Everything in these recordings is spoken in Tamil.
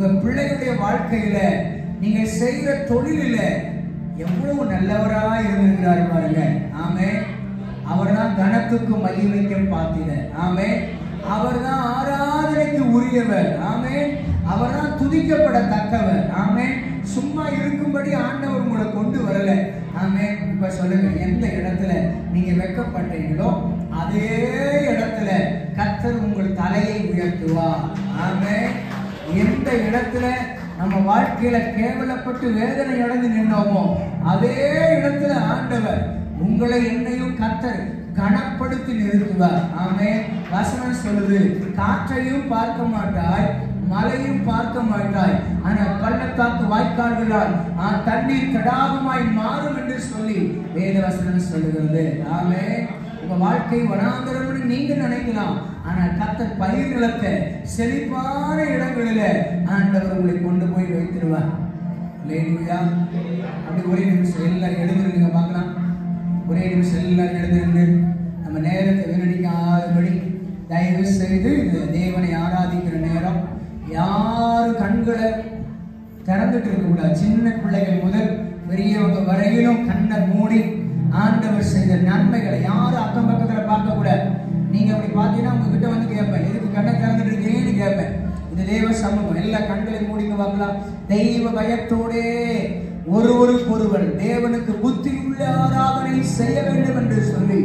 உங்க பிள்ளைகளுடைய வாழ்க்கையில நீங்க செய்கிற தொழிலில எவ்வளவு நல்லவரா இருந்திருக்கிறார் பாருங்க. ஆமே. அவர் தான் கனத்துக்கு மகிமைக்கு பாத்திரர். ஆமே. அவர் தான் ஆராதனைக்கு உரியவர். ஆமே. அவர் தான் துதிக்கப்படத்தக்கவர். ஆமே. சும்மா இருக்கும்படி ஆண்டவர் உங்களை கொண்டு வரல. ஆமே. இப்ப சொல்லுங்க, எந்த இடத்துல நீங்க வெட்கப்பட்டீங்களோ அதே இடத்துல கர்த்தர் உங்கள் தலையை உயர்த்துவார். ஆமே. எந்த இடத்துல நம்ம வாழ்க்கையில கேவலப்பட்டு வேதனை அடைந்து நின்னோமோ அதே இடத்துல ஆண்டவர் உங்களை என்னையும் கர்த்தர் கனப்படுத்தி நிறுத்துவார். ஆமே. வசனம் சொல்லுது, காற்றையும் பார்க்க மாட்டாய், மலையும் பார்க்க மாட்டாய், ஆனால் பள்ளத்தாக்கு வாய்க்கால்களால் தண்ணீர் தடாகமாய் மாறும் என்று சொல்லி வேத வசனம் சொல்லுகிறது. ஆமே. உங்க வாழ்க்கை வனாந்தரம்னு நீங்க நினைக்கலாம், ஆனால் கர்த்தர் பயிர் நிலத்தை செழிப்பான இடங்களில ஆண்டவர் உங்களை கொண்டு போய் வைத்திருவார். அல்லேலூயா. அப்படி ஒரே நிமிஷம் எல்லாரும் எழுந்திருங்க பார்க்கலாம். ஒரே நிமிஷம் எல்லாரும் எழுந்திருந்து நம்ம நேரத்தை வீணடிக்காதபடி தயவு செய்து தேவனை ஆராதிக்கிற நேரம் யாரும் கண்களை திறந்துட்டு இருக்க கூடாது. சின்ன பிள்ளைகள் முதல் பெரியவங்க வரையிலும் கண்ணை மூடி ஆண்டவர் செய்த நன்மைகளை யாரும் அக்கம் பக்கத்துல பார்க்க கூடாது. நீங்க அப்படி பார்த்தீங்கன்னா உங்ககிட்ட வந்து கேட்பேன், எதுக்கு கண்ணை திறந்துட்டு இருக்கீங்கன்னு கேட்பேன். இது தேவ சமூகம். எல்லா கண்களையும் மூடிங்க பார்க்கலாம். தெய்வ பயத்தோடே ஒருவருக்கொருவர் தேவனுக்கு புத்தி உள்ள ஆராதனை செய்ய வேண்டும் என்று சொல்லி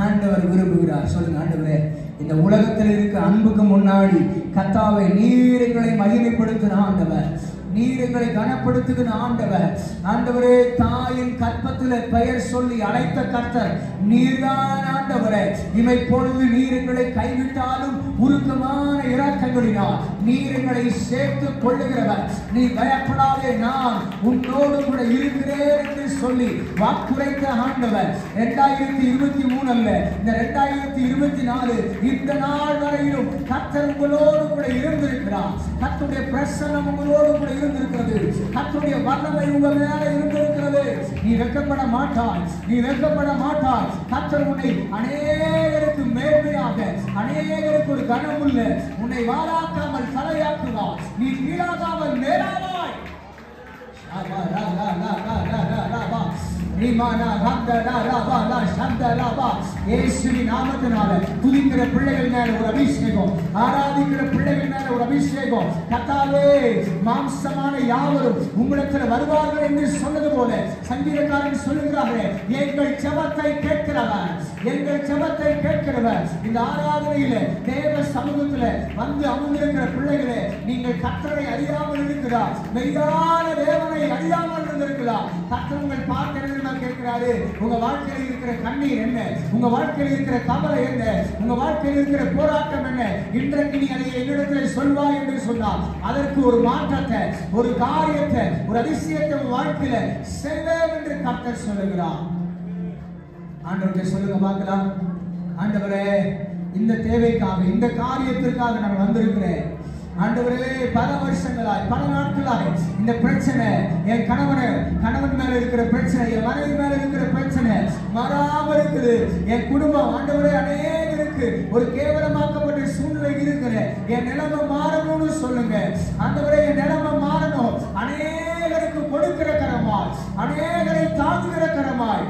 ஆண்டவர் விரும்புகிறார். சொல்லுங்க, ஆண்டவரே, இந்த உலகத்தில் இருக்க அன்புக்கு முன்னாடி கர்த்தாவே நீர் எங்களை மகிமைப்படுத்தின ஆண்டவர், நீர் எங்களை கனப்படுத்துகிற ஆண்டவர். ஆண்டவரே, தாயின் கற்பத்தில பெயர் சொல்லி அழைத்த கர்த்தர் நீர்தான் ஆண்டவரே. இவை பொழுது நீர் எங்களை கைவிட்டாலும் உருக்கமான இரக்கங்களினால் நீர் எங்களை சேர்த்து கொள்ளுகிறவர். நீ பயப்படாதே, நான் உன்னோடு கூட இருக்கிறேன் என்று சொல்லி வாக்குரைத்த ஆண்டவர் 2023 அல்ல, இந்த 2024 இந்த நாள் வரையிலும் கர்த்தர் உங்களோடு கூட இருந்திருக்கிறார். கர்த்தருடைய பிரசன்னம் உங்களோடு கூட இருந்திருக்கிறது. கர்த்தருடைய வல்லமை உங்க மேல இருந்திருக்கிறது. நீ வெட்கப்பட மாட்டாய், நீ வெட்கப்பட மாட்டாய். கர்த்தர் உன்னை அநேகருக்கு மேன்மையாக, அநேகருக்கு ஒரு கனமுள்ள உன்னை வாழாக்காமல் தலையாக்குவார். நீ கீழாகாமல் மேலாவாய். துதிக்கிற பிள்ளைகள் மேல ஒரு அபிஷேகம், ஆராதிக்கிற பிள்ளைகள் மேல ஒரு அபிஷேகம். கர்த்தாவே, மாம்சமான யாவரும் உங்களிடத்தில் வருவார்கள் என்று சொன்னது போல சங்கீதக்காரன் சொல்லுகிறாரே, எங்கள் ஜெபத்தை கேட்கிறவர், எங்கள் ஜெபத்தை கேட்கிறவர். இந்த ஆராதனையில தேவ சமூகத்துல வந்து அமர்ந்திருக்கிற பிள்ளைகளே, நீங்கள் கர்த்தரை அறியாமல் இருக்கிறார், மெய்யான தேவனை அறியாமல் இருந்திருக்கிறார். கர்த்தர் உங்கள் பார்த்து கேட்கிறாரு, உங்க வாழ்க்கையில் இருக்கிற கண்ணீர் என்ன, உங்க வாழ்க்கையில் இருக்கிற கவலை என்ன, உங்க வாழ்க்கையில் இருக்கிற போராட்டம் என்ன, இன்றைக்கு நீ அதை என்னிடத்தில் சொல்வாய் என்று சொன்னார். அதற்கு ஒரு மாற்றத்தை, ஒரு காரியத்தை, ஒரு அதிசயத்தை உங்க வாழ்க்கையில செய்வேன் என்று கர்த்தர் சொல்லுகிறார். ஆண்டவரே, சொல்லுங்க பார்க்கலாம். ஆண்டவரே, இந்த தேவைக்காக, இந்த காரியத்திற்காக நான் வந்திருக்கிறேன். ஆண்டவரே, பல வருஷங்களாய், பல நாட்களாய் இந்த பிரச்சனை, என் கணவன் மேல இருக்கிற பிரச்சனை, என் மனைவி மேல இருக்கிற பிரச்சனை மாறாம இருக்குது. என் குடும்பம் ஆண்டவரே அநேகருக்கு ஒரு கேவலமாக்கப்பட்ட சூழ்நிலை இருக்கிற, என் நிலைமை மாறணும்னு சொல்லுங்க. ஆண்டவரே, என் நிலைமை மாறணும். அநேகருக்கு கொடுக்கிற கரமாய், அநேகரை தாங்குகிற கரமாய்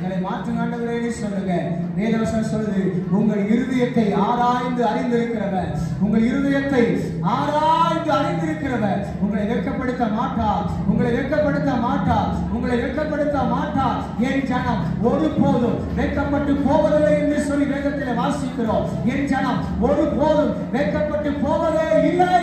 எங்களை மாற்றுங்க ஆண்டவரே சொல்லுங்க. வேதவசனம் சொல்லுது, உங்கள் இருதயத்தை ஆராய்ந்து அறிந்திருக்கிறவர், உங்கள் இருதயத்தை ஆராய்ந்து அறிந்திருக்கிறவர் உங்களை வெட்கப்படுத்த மாட்டார், உங்களை வெட்கப்படுத்த மாட்டார், உங்களை வெட்கப்படுத்த மாட்டார். என் ஜனம் ஒருபோதும் வெட்கப்பட்டு போவதில்லை என்று சொல்லி வேதத்தில் வாசிக்கிறோம். என் ஜனம் ஒருபோதும் வெட்கப்பட்டு போவதே இல்லை.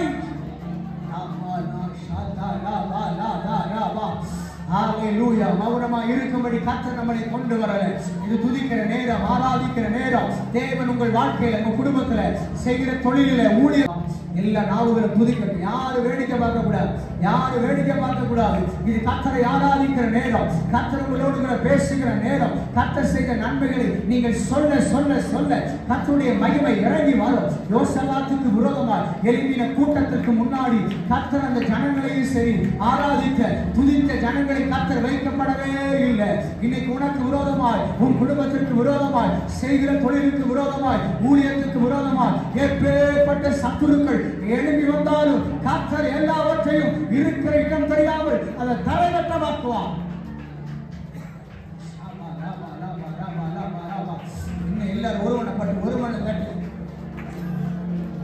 ஹalleluya. மௌனமா இருக்கும்படி கர்த்தர் நம்மை கொண்டு வரல. இது துதிக்கிற நேரம், ஆராதிக்கிற நேரம். தேவன் உங்கள் வாழ்க்கையில, உங்க குடும்பத்துல செய்கிற தொழிலில, ஊழியம் எல்லா நாவுகளை துதிக்கட்டும். யாரும் வேடிக்கை பார்க்க கூடாது, யாரும் வேடிக்கை பார்க்க கூடாது. இது கர்த்தரை ஆராதிக்கிற நேரம், கர்த்தர் உங்களோடு பேசுகிற நேரம். கர்த்தர் செய்த நன்மைகளை நீங்கள் சொல்ல சொல்ல சொல்ல கர்த்தருடைய மகிமை இறங்கி வரும். யோசபாத்துக்கு விரோதமாய் எழும்பின கூட்டத்திற்கு முன்னாடி கர்த்தர் அந்த ஜனங்களையும் சரி ஆராதித்த துதித்த ஜனங்களை கர்த்தர் வைக்கப்படவே இல்லை. இன்னைக்கு உனக்கு விரோதமாய், உன் குடும்பத்திற்கு விரோதமாய், செய்கிற தொழிலுக்கு விரோதமாய், ஊழியத்துக்கு விரோதமாய் எப்பேற்பட்ட சத்துருக்கள் எழும்பி வந்தாலும் கர்த்தர் எல்லாவற்றையும் இருக்கிற இடம் தெரியாமல் அதை தரைமட்டமாக்குவார். இன்னும் எல்லாரும் ஒருவனை கட்டு.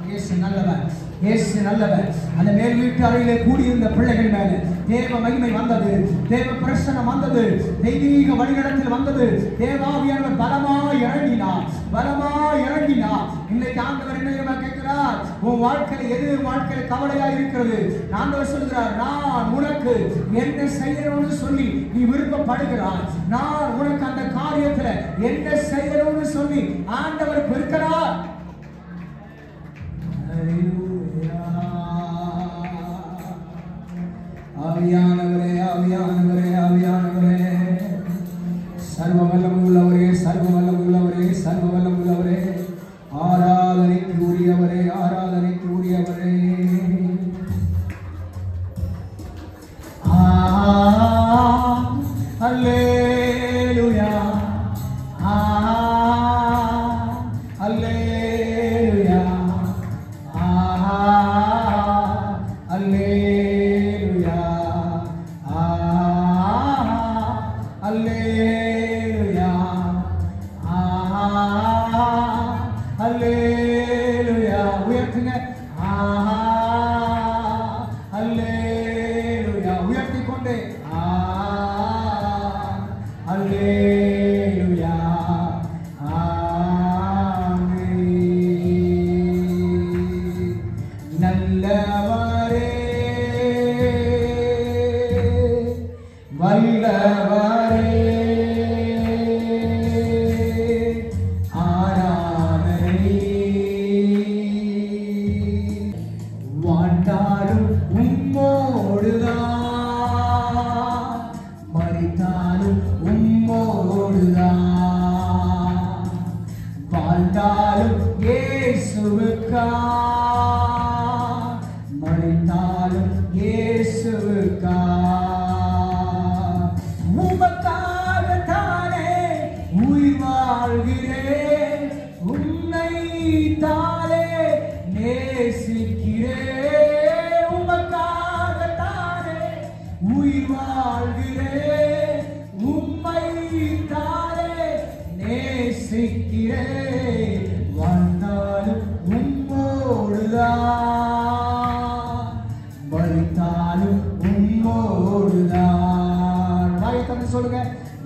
இயேசு நல்லவர், இயேசு நல்லவர். அந்த மேல் வீட்டு அறையிலே கூடியிருந்த பிள்ளைகள் மேல தேவ மகிமை வந்தது, தேவ பிரசன்னம் வந்தது, தெய்வீக வழிநடத்தல் வந்தது. தேவாவியானவர் பலமாய் இறங்கினார், பலமாய் இறங்கினார். இன்னைக்கு ஆண்டவர் என்ன கேட்கிறார்? உன் வாழ்க்கையில எது வாழ்க்கையில கவலையா இருக்கிறது? ஆண்டவர் சொல்கிறார், நான் உனக்கு என்ன செய்யணும்னு சொல்லி நீ விருப்பப்படுகிறாய். நான் உனக்கு அந்த காரியத்துல என்ன செய்யணும்னு சொல்லி ஆண்டவர் இருக்கிறார். ஆவியானவரே, ஆவியானவரே, ஆவியானவரே, சர்வ வல்லமுள்ளவரே, சர்வ வல்லமுள்ளவரே, சர்வ வல்லமுள்ளவரே, ஆராதனைக்கு உரியவரே, ஆராதனைக்கு உரியவரே. அல்லேலூயா, அல்லேலூயா, அல்லேலூயா, அல்லேலூயா, அல்லேலூயா. உயர்த்துங்க. அல்லேலூயா. உயர்த்திக் கொண்டே அல்லேலூயா. நல்லவரே, வல்லவரே, ஆராதனை. வாழ்ந்தாலும் உம்மோடுதான், மரித்தாலும் உம்மோடுதான். வாழ்ந்தாலும் இயேசுவுக்கா, மரித்தாலும் இயேசுவுக்கா. உமக்காகத்தானே உயிர் வாழ்கிறேன், உன்னை தானே நேசிக்கிறேன். உமக்காகத்தானே உயிர் வாழ்கிறேன், உம்மை தானே நேசிக்கிறேன். வாழ்ந்தாலும் உம்மோடுதான், மரித்தாலும் உம்மோடுதான். வாயை தந்து சொல்லுங்க.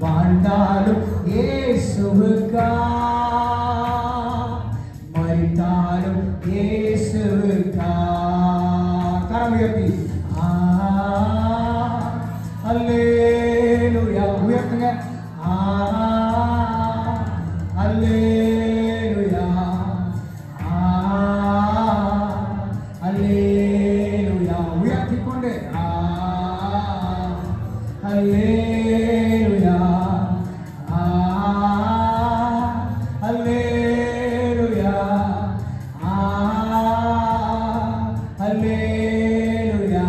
வாழ்ந்தாலும் இயேசுவுக்கா, மரித்தாலும் இயேசுவுக்கா. கரம் உயர்த்தி அல்லேலூயா. உயர்த்துங்க. அல்லேலூயா, அல்லேலூயா. உயர்த்திக் கொண்டு அல்லேலூயா, அல்லேலூயா, அல்லேலூயா,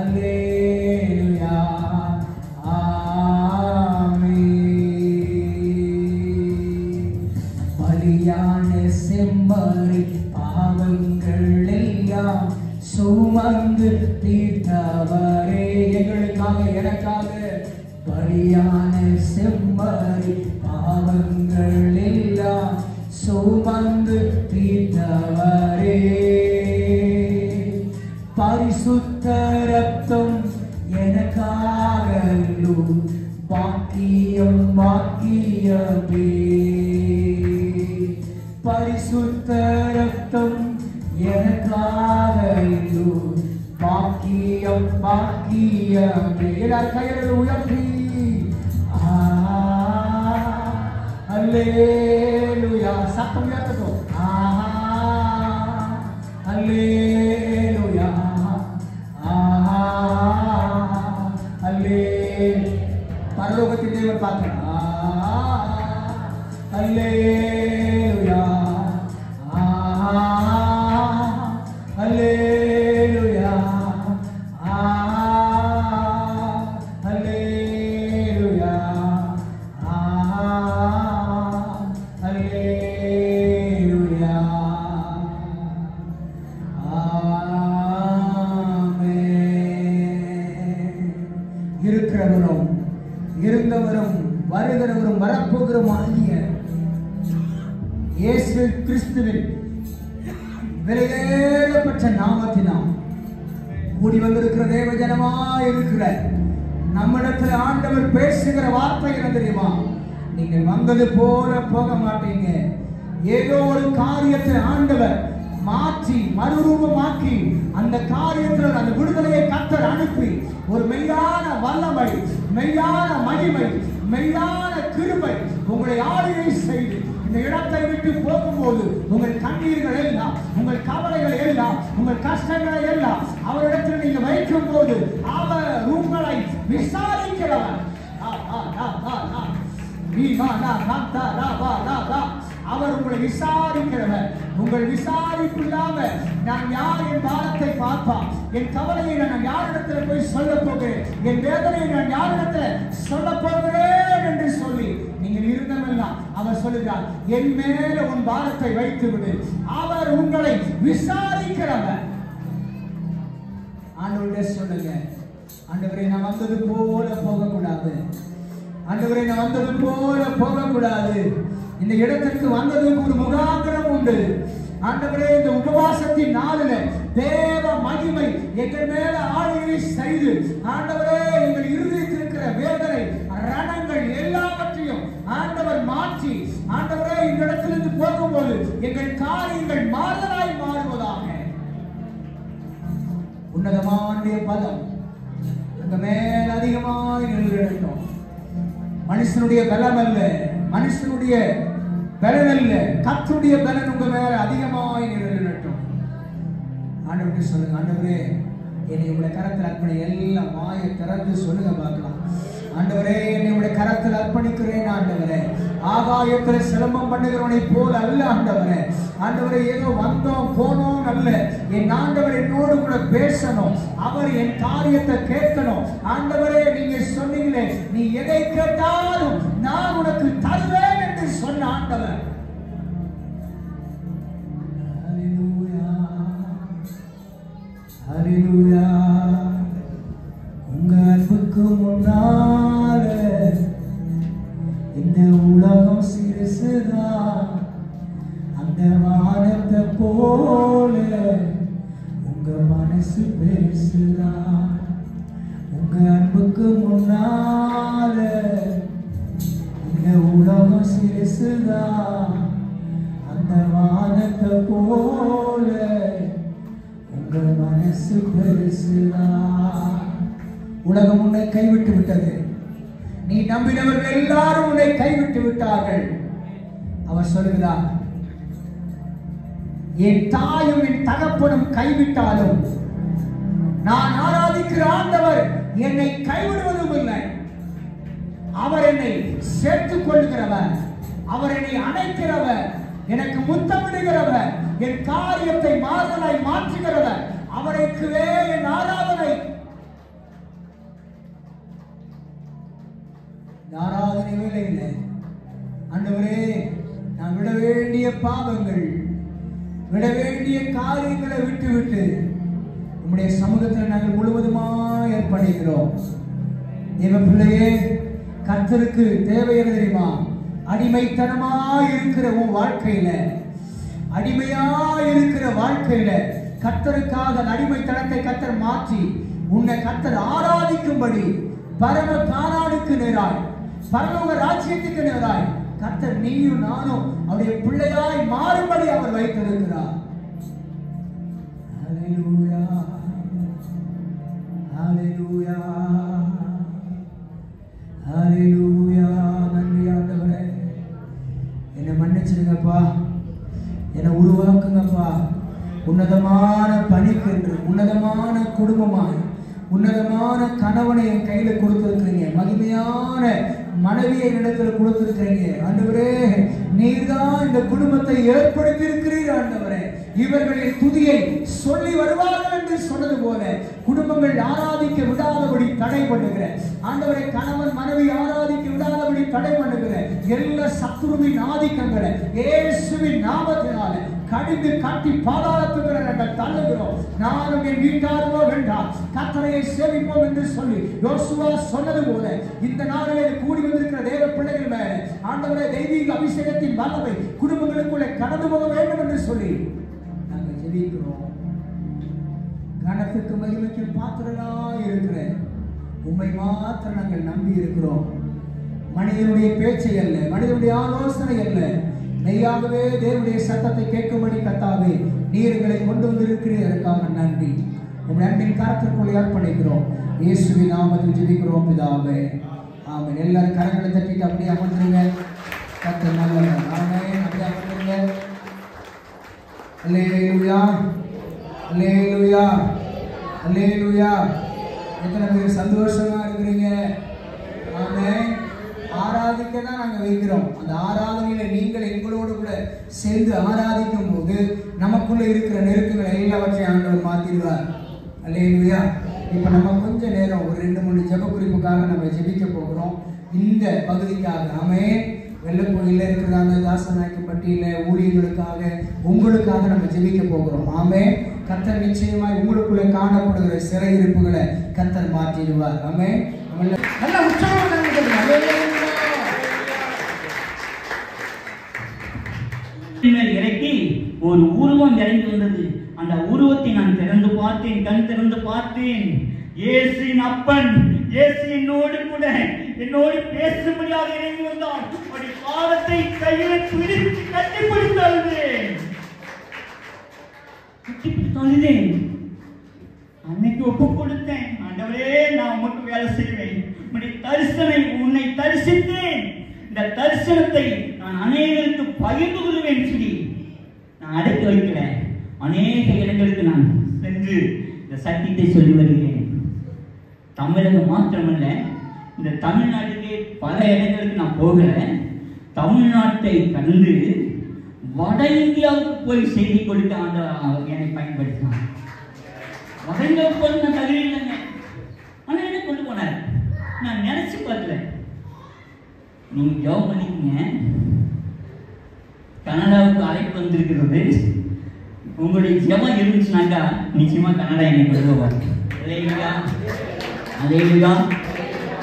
அல்லேலூயா. பலியான செம்மறி பாவங்கள் எல்லாம் சுமந்து தீர்த்தவரே. எங்களுக்காக, எனக்காக பலியான செம்மறி பாவங்கள் எல்லாம் சுமந்து தீர்த்தவரே. பரிசுத்த ரத்தம் எனக்காகல்லோ, பாக்கியம் பாக்கியமே. பரிசுத்த ரத்தம் எனக்காகல்லோ, பாக்கியம் பாக்கியமே. எல்லாரும் கைகளை உயர்த்தி அல்லேலூயா. சத்தம் உயர்த்தட்டும். அல்லேலூயா, பரலோகத்தின் தேவன் பார்க்கிறேன். அல்லேலூயா, அல்லேலூயா, அல்லேலூயா, அல்லேலூயா. வரப்போகிற இயேசு கிறிஸ்துவின் விலையேறப்பட்ட நாமத்தினால் கூடி வந்திருக்கிற தேவ ஜனமாய் இருக்கிற நம்மிடத்தில் ஆண்டவர் பேசுகிற வார்த்தை என்ன தெரியுமா? நீங்கள் வந்தது போல போக மாட்டீங்க. ஏதோ ஒரு காரியத்தை ஆண்டவர் மாற்றி மறுரூபமாக்கி அந்த காரியத்தில் அந்த விடுதலையை கர்த்தர் அனுப்பி ஒரு மெய்யான வல்லமை, மெய்யான மகிமை, மெய்யான கிருபை உங்களை ஆளுகை செய்து இந்த இடத்தை விட்டு போகும்போது உங்கள் கண்ணீர்கள் எல்லாம், உங்கள் கவலைகள் எல்லாம், உங்கள் கஷ்டங்களை எல்லாம் அவரிடத்தில் நீங்க வைக்கும் போது அவர் உங்களை விசாரிக்கிறவர். அவர் உங்களை விசாரிக்கிறவர். உங்கள் விசாரிப்பு இல்லாம நான் யார் என் பாரத்தை பார்ப்பான், என் கவலையை நான் யாரிடத்துல போய் சொல்ல போகிறேன், என் வேதனையை நான் யாரிடத்துல சொல்ல போகிறேன் என்று சொல்லி நீங்கள் இருந்தமெல்லாம் அவர் சொல்லுகிறார், என் மேல உன் பாரத்தை வைத்து விடு. அவர் உங்களை விசாரிக்கிறவர். ஆண்டவரே சொல்லுங்க, ஆண்டவரே நான் வந்தது போல போகக்கூடாது, ஆண்டவரே நான் வந்தது போல போகக்கூடாது. இந்த இடத்திற்கு வந்ததுக்கு ஒரு முகாந்திரம் உண்டு. ஆண்டவரே இந்த உபவாசத்தின் நாளில் தேவ மகிமை எங்கள் மேல ஆளுகை செய்து ஆண்டவரே எங்கள் இருதயத்தில் இருக்கிற வேதனை ரணங்கள் எல்லாவற்றையும் ஆண்டவர் மாற்றி ஆண்டவரே இந்த இடத்திலிருந்து போகும்போது எங்கள் காரியங்கள் மாறுதலாய் மாறுவதாக. உன்னதமான பதம் உங்க மேல அதிகமாய் நிறுத்தட்டும். மனுஷனுடைய பலம் அல்ல, மனுஷனுடைய பலன் அல்ல, கர்த்தருடைய பலன் உங்க மேல அதிகமாய் நிறுத்தட்டும். ஆண்டவரே சொல்லுங்க, ஆண்டவரே என்னை உங்களுடைய கரத்தில் அர்ப்பணி. எல்லாம் வாயை திறந்து சொல்லுங்க பார்க்கலாம். ஆண்டவரே என்னை உங்களுடைய கரத்தில் அர்ப்பணிக்கிறேன். ஆண்டவரே ஆகாயத்தில் சிலம்பம் பண்ணுகிறவனை போல் அல்ல ஆண்டவரே. ஆண்டவரே ஏதோ வந்தோம் போனோம் அல்ல, என் ஆண்டவர் என்னோடு கூட பேசணும், அவர் என் காரியத்தை கேட்கணும். ஆண்டவரே நீங்க சொன்னீங்களே, நீ எதை கேட்டாலும் நான் உனக்கு தருவேன் என்று சொன்ன ஆண்டவர். ஹல்லேலூயா. உங்க அன்புக்கு முன்னால இந்த உலகம் சிறுசுதான், அந்த வானத்தை போல உங்க மனசு பெருசுதான். உங்க அன்புக்கு முன்னால இந்த உலகம் சிறுசுதான், அந்த வானத்தை போல உங்க மனசு பெருசுதான். உலகம் உன்னை கைவிட்டு விட்டது, நீ நம்பினவர்கள் எல்லாரும் உன்னை கைவிட்டு விட்டார்கள். அவர் சொல்லுகிறார், என் தாயும் என் தகப்பனும் கைவிட்டாலும் நான் ஆராதிக்கிற ஆண்டவர் என்னை கைவிடுவதும் இல்லை. அவர் என்னை சேர்த்துக் கொள்கிறவர், அவர் என்னை அணைக்கிறவர், எனக்கு முத்தமிடுகிறவர், என் காரியத்தை மாறுதலாய் மாற்றுகிறவர். அவருக்குவே என் ஆராதனை. ஆராதனை வேலை இல்லை. ஆண்டவரே நான் விட வேண்டிய பாவங்கள், விட வேண்டிய காரியங்களை விட்டு விட்டு உம்முடைய சமூகத்தில் நாங்கள் முழுவதுமாய் ஏற்படுகிறோம். தேவ பிள்ளையே, கர்த்தருக்கு தேவை என்ன தெரியுமா? அடிமைத்தனமாய் இருக்கிற உன் வாழ்க்கையில, அடிமையாய் இருக்கிற வாழ்க்கையில கர்த்தருக்காக அடிமைத்தனத்தை கர்த்தர் மாற்றி உன்னை கர்த்தர் ஆராதிக்கும்படி பரம கானானுக்கு நேராய், பரலோக ராஜ்யத்துக்கு நேராய் கர்த்தர் நீயும் நானும் அவருடைய பிள்ளையாய் மாறும்படி அவர் வைத்திருக்கிறார். ஹல்லேலூயா, ஹல்லேலூயா, ஹல்லேலூயா. நன்றி ஆண்டவரே, என்னை மன்னிச்சிடுங்கப்பா, என்னை உருவாக்குங்கப்பா. உன்னதமான பணிக்கென்று, உன்னதமான குடும்பமாய், உன்னதமான கணவனை என் கையில கொடுத்திருக்கிறீங்க, மகிமையான மனைவியை இடத்துல கொடுத்திருக்கிறீங்க. ஆண்டவரே நீர்தான் இந்த குடும்பத்தை ஏற்படுத்தி இருக்கிறீர். ஆண்டவரே இவர்களின் துதியை சொல்லி வருவார்கள் என்று சொன்னது போல குடும்பங்கள் ஆராதிக்க விடாதபடி தடை பண்ணுகிற ஆண்டவரை, கணவன் மனைவி ஆராதிக்க விடாதபடி தடை பண்ணுகிற எல்லா சத்துருவின் ஆதிக்கங்களை இயேசுவின் நாமத்தினால பணிந்து கட்டி பாதாளத்துக்கு நாங்கள் தள்ளுகிறோம். நானும் என் வீட்டாரோ வேண்டாம் கர்த்தரை சேவிப்போம் என்று சொல்லி யோசுவா சொன்னது போல இந்த நாளிலே கூடி வந்திருக்கிற தேவ பிள்ளைகள் மேல ஆண்டவரே தெய்வீக அபிஷேகத்தின் வல்லமை குடும்பங்களுக்குள்ளே கடந்து போக வேண்டும் என்று சொல்லி நாங்கள் ஜெபிக்கிறோம். கனத்துக்கு மகிமைக்கு பாத்திரனாய் இருக்கிற உம்மை மாத்திரம் நாங்கள் நம்பி இருக்கிறோம். மனிதனுடைய பேச்சை அல்ல, மனிதனுடைய ஆலோசனை அல்ல, மெய்யாகவே தேவனுடைய சத்தத்தை கேட்கும்படி கர்த்தாவே நீர் எங்களை கொண்டு வந்திருக்கிறீர். அதற்காக நன்றி. உம்முடைய அன்பின் கரத்திற்குள்ளே அர்ப்பணிக்கிறோம். இயேசுவின் நாமத்தில் ஜெபிக்கிறோம் பிதாவே, ஆமென். எல்லாரும் கரங்களை தட்டிட்டு அப்படியே அமர்ந்துருங்க. கர்த்தர் நல்லவர். ஆமென். அப்படியே அமர்ந்துருங்க. அல்லேலூயா, அல்லேலூயா, அல்லேலூயா. எத்தனை பேர் சந்தோஷமா இருக்கிறீங்க? ஆமென். ஆராதிக்க தான் நாங்கள் வைக்கிறோம். அந்த ஆராதனையில நீங்கள் எங்களோடு கூட சேர்ந்து ஆராதிக்கும் போது நமக்குள்ள இருக்கிற நெருக்கங்களை எல்லாவற்றையும் ஆண்டவர் மாத்திடுவார். அல்லேலூயா. இப்ப நம்ம கொஞ்ச நேரம் ஒரு 2-3 ஜெப குறிப்புக்காக நம்ம ஜெபிக்க போகிறோம். இந்த பகுதிக்காக ஆமென். வெள்ளக்கோயில இருக்கிறாங்க தாசநாயக்கப்பட்டியில ஊழியர்களுக்காக உங்களுக்காக நம்ம ஜெபிக்க போகிறோம். ஆமென். கர்த்தர் நிச்சயமாய் உங்களுக்குள்ள காணப்படுகிற சிறையிருப்புகளை கர்த்தர் மாற்றிடுவார். ஆமென். நல்ல உற்சாகம் இறக்கி ஒரு உருவம் இறங்கி வந்தது. அந்த உருவத்தை நான் திறந்து பார்த்தேன், கண் திறந்து பார்த்தேன். இயேசுவின் அப்பன் இயேசு என்னோடு பேசும்படியாக இறங்கி வந்தான். அவருடைய பாதத்தை கையில் பிடித்து கட்டிப்பிடித்து அழுதேன். அன்னைக்கு ஒப்பு கொடுத்தேன். ஆண்டவரே, நான் உமக்கு வேலை செய்வேன். உன்னை தரிசித்தேன். இந்த தரிசனத்தை நான் அநேகருக்கு பகிர்ந்து கொள்வேன் சொல்லி நான் அடக்கி வைக்கிறேன். அநேக இடங்களுக்கு நான் சென்று இந்த சத்தியத்தை சொல்லி வருகிறேன். தமிழகம் மாத்திரமல்ல, இந்த தமிழ்நாட்டிலே பல இடங்களுக்கு நான் போகிறேன். தமிழ்நாட்டை கடந்து வட இந்தியாவுக்கு போய் செய்தி கொடுக்க ஆண்டவர் என்னை பயன்படுத்தினார். வட இந்தியாவுக்கு போய் நான் தகுதி இல்லைங்க, ஆனால் என்ன கொண்டு போனார் நான் நினைச்சு பார்க்கல. நீங்க ஜெபம் பண்ணிக்கங்க. கனடாவுக்கு அழைப்பு வந்திருக்கிறது. உங்களுடைய ஜெபம் இருந்துச்சுனாக்கா நிச்சயமா கனடா என்னை கொண்டு போவார். அல்லேலூயா, அல்லேலூயா,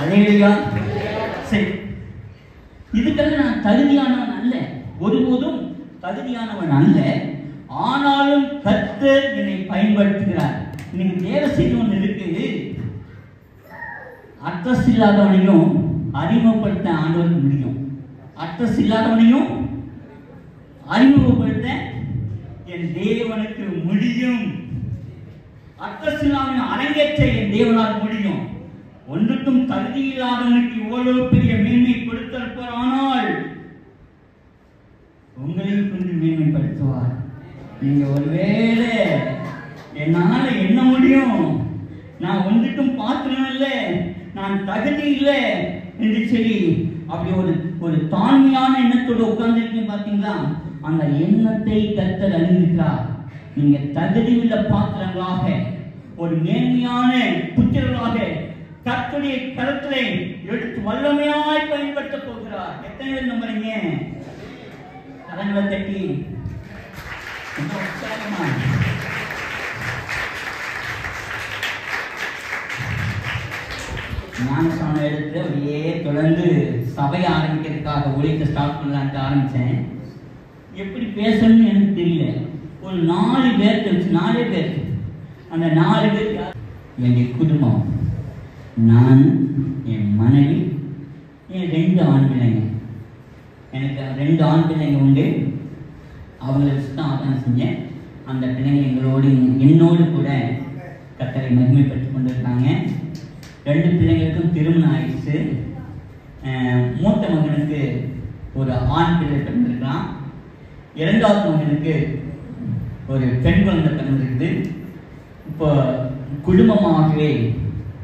அல்லேலூயா. சரி, இதுக்கெல்லாம் நான் தகுதியானவன் அல்ல, ஒருபோதும் தகுதியானவன் அல்ல. ஆனாலும் கர்த்தர் என்னை பயன்படுத்துகிறார். இன்னைக்கு தேவ செய்தி ஒன்று இருக்கு. அட்ரஸ் இல்லாதவனையும் அறிமுகப்படுத்த ஆண்டவருக்கு முடியும். அட்ரஸ் இல்லாதவனையும் அறிமுகப்படுத்த என் தேவனுக்கு முடியும். அட்ரஸ் இல்லாதவனை அரங்கேற்ற என் தேவனால் முடியும். ஒன்றுக்கும் தகுதி இல்லாதவனுக்கு இவ்வளவு பெரிய மேன்மை கொடுத்திருப்பார். உங்களையும் கொண்டு மேன்மைப்படுத்துவார். நீங்க ஒருவேளை என்னால என்ன முடியும், நான் ஒன்றுக்கும் பாத்திரம் இல்லை, நான் தகுதி இல்லை என்று சொல்லி அப்படி ஒரு தாழ்மையான எண்ணத்தோடு உட்கார்ந்துருக்கீங்க பாத்தீங்களா? அந்த எண்ணத்தை கர்த்தர் அறிந்திருக்கிறார். நீங்க தகுதி உள்ள பாத்திரங்களாக, ஒரு நேர்மையான புத்திரர்களாக கர்த்தருடைய கரத்திலே எடுத்து வல்லமையாய் பயன்படுத்த போகிறார். எத்தனை பேர் நம்புறீங்க? கரங்களை தட்டி ஞானஸ்தானம் எடுத்து அப்படியே தொடர்ந்து சபையை ஆரம்பிக்கிறதுக்காக ஊழியத்தை ஸ்டார்ட் பண்ணலான்ட்டு ஆரம்பித்தேன். எப்படி பேசணும்னு எனக்கு தெரியல. ஒரு 4 பேர் தெரிஞ்சு, 4 பேர். அந்த 4 பேர் என்னுடைய குடும்பம், நான், என் மனைவி, என் 2 ஆண் பிள்ளைங்க. எனக்கு 2 ஆண் பிள்ளைங்க உண்டு. அவங்கள வச்சு தான் ஆதாரம் செஞ்சேன். அந்த பிள்ளைங்க என்னோடு கூட கர்த்தரை மகிமைப்பட்டு கொண்டிருக்காங்க. 2 பிள்ளைங்களுக்கும் திருமணம் ஆயிடுச்சு. மூத்த மகனுக்கு ஒரு ஆண் பிள்ளை பிறந்திருக்கான். 2வது மகனுக்கு ஒரு பெண் குழந்தை பிறந்திருக்குது. இப்போ குடும்பமாகவே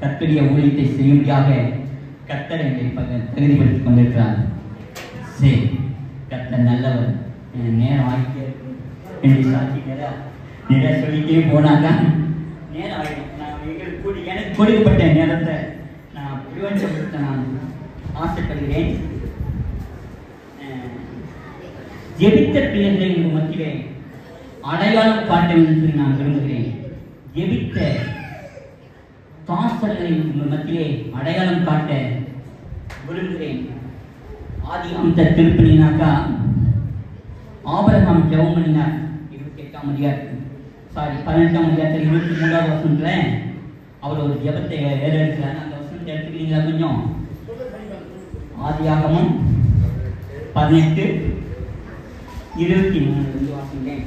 கர்த்தருடைய ஊழியத்தை செய்யும்படியாக கர்த்தர் என்னை தகுதிப்படுத்திக் கொண்டிருக்கிறார். சரி, கர்த்தர் நல்லவர். நேரம் ஆகிட்டே இருக்கு. சாட்சி நிறைய சொல்லிட்டே போனாங்க, நேரம் ஆகிடும். எனக்கு கொடுக்கப்பட்ட நேரத்தை நான் பிரயோஜனப்படுத்த நான் ஆசைப்படுகிறேன். ஜெபித்த பிள்ளைகளை உங்கள் மத்தியிலே அடையாளம் காட்ட வேண்டும் என்று நான் விரும்புகிறேன். ஜெபித்த தாசர்களின் மத்தியிலே அடையாளம் காட்ட விரும்புகிறேன். ஆதி அந்த திருப்பணினாக்கா ஆபிரகாம் ஜெபம் பண்ணினார். 28ஆம் அதிகாரத்தில் 18ஆம் அதிகாரத்தில் 23ஆவது வசனத்துல அவர் ஒரு ஜெபத்தை ஏறெடுக்கிறார். அந்த வசனத்தை எடுத்துக்கிறீங்களா கொஞ்சம்? ஆதியாகமம் 18:23 வாசிங்களேன்.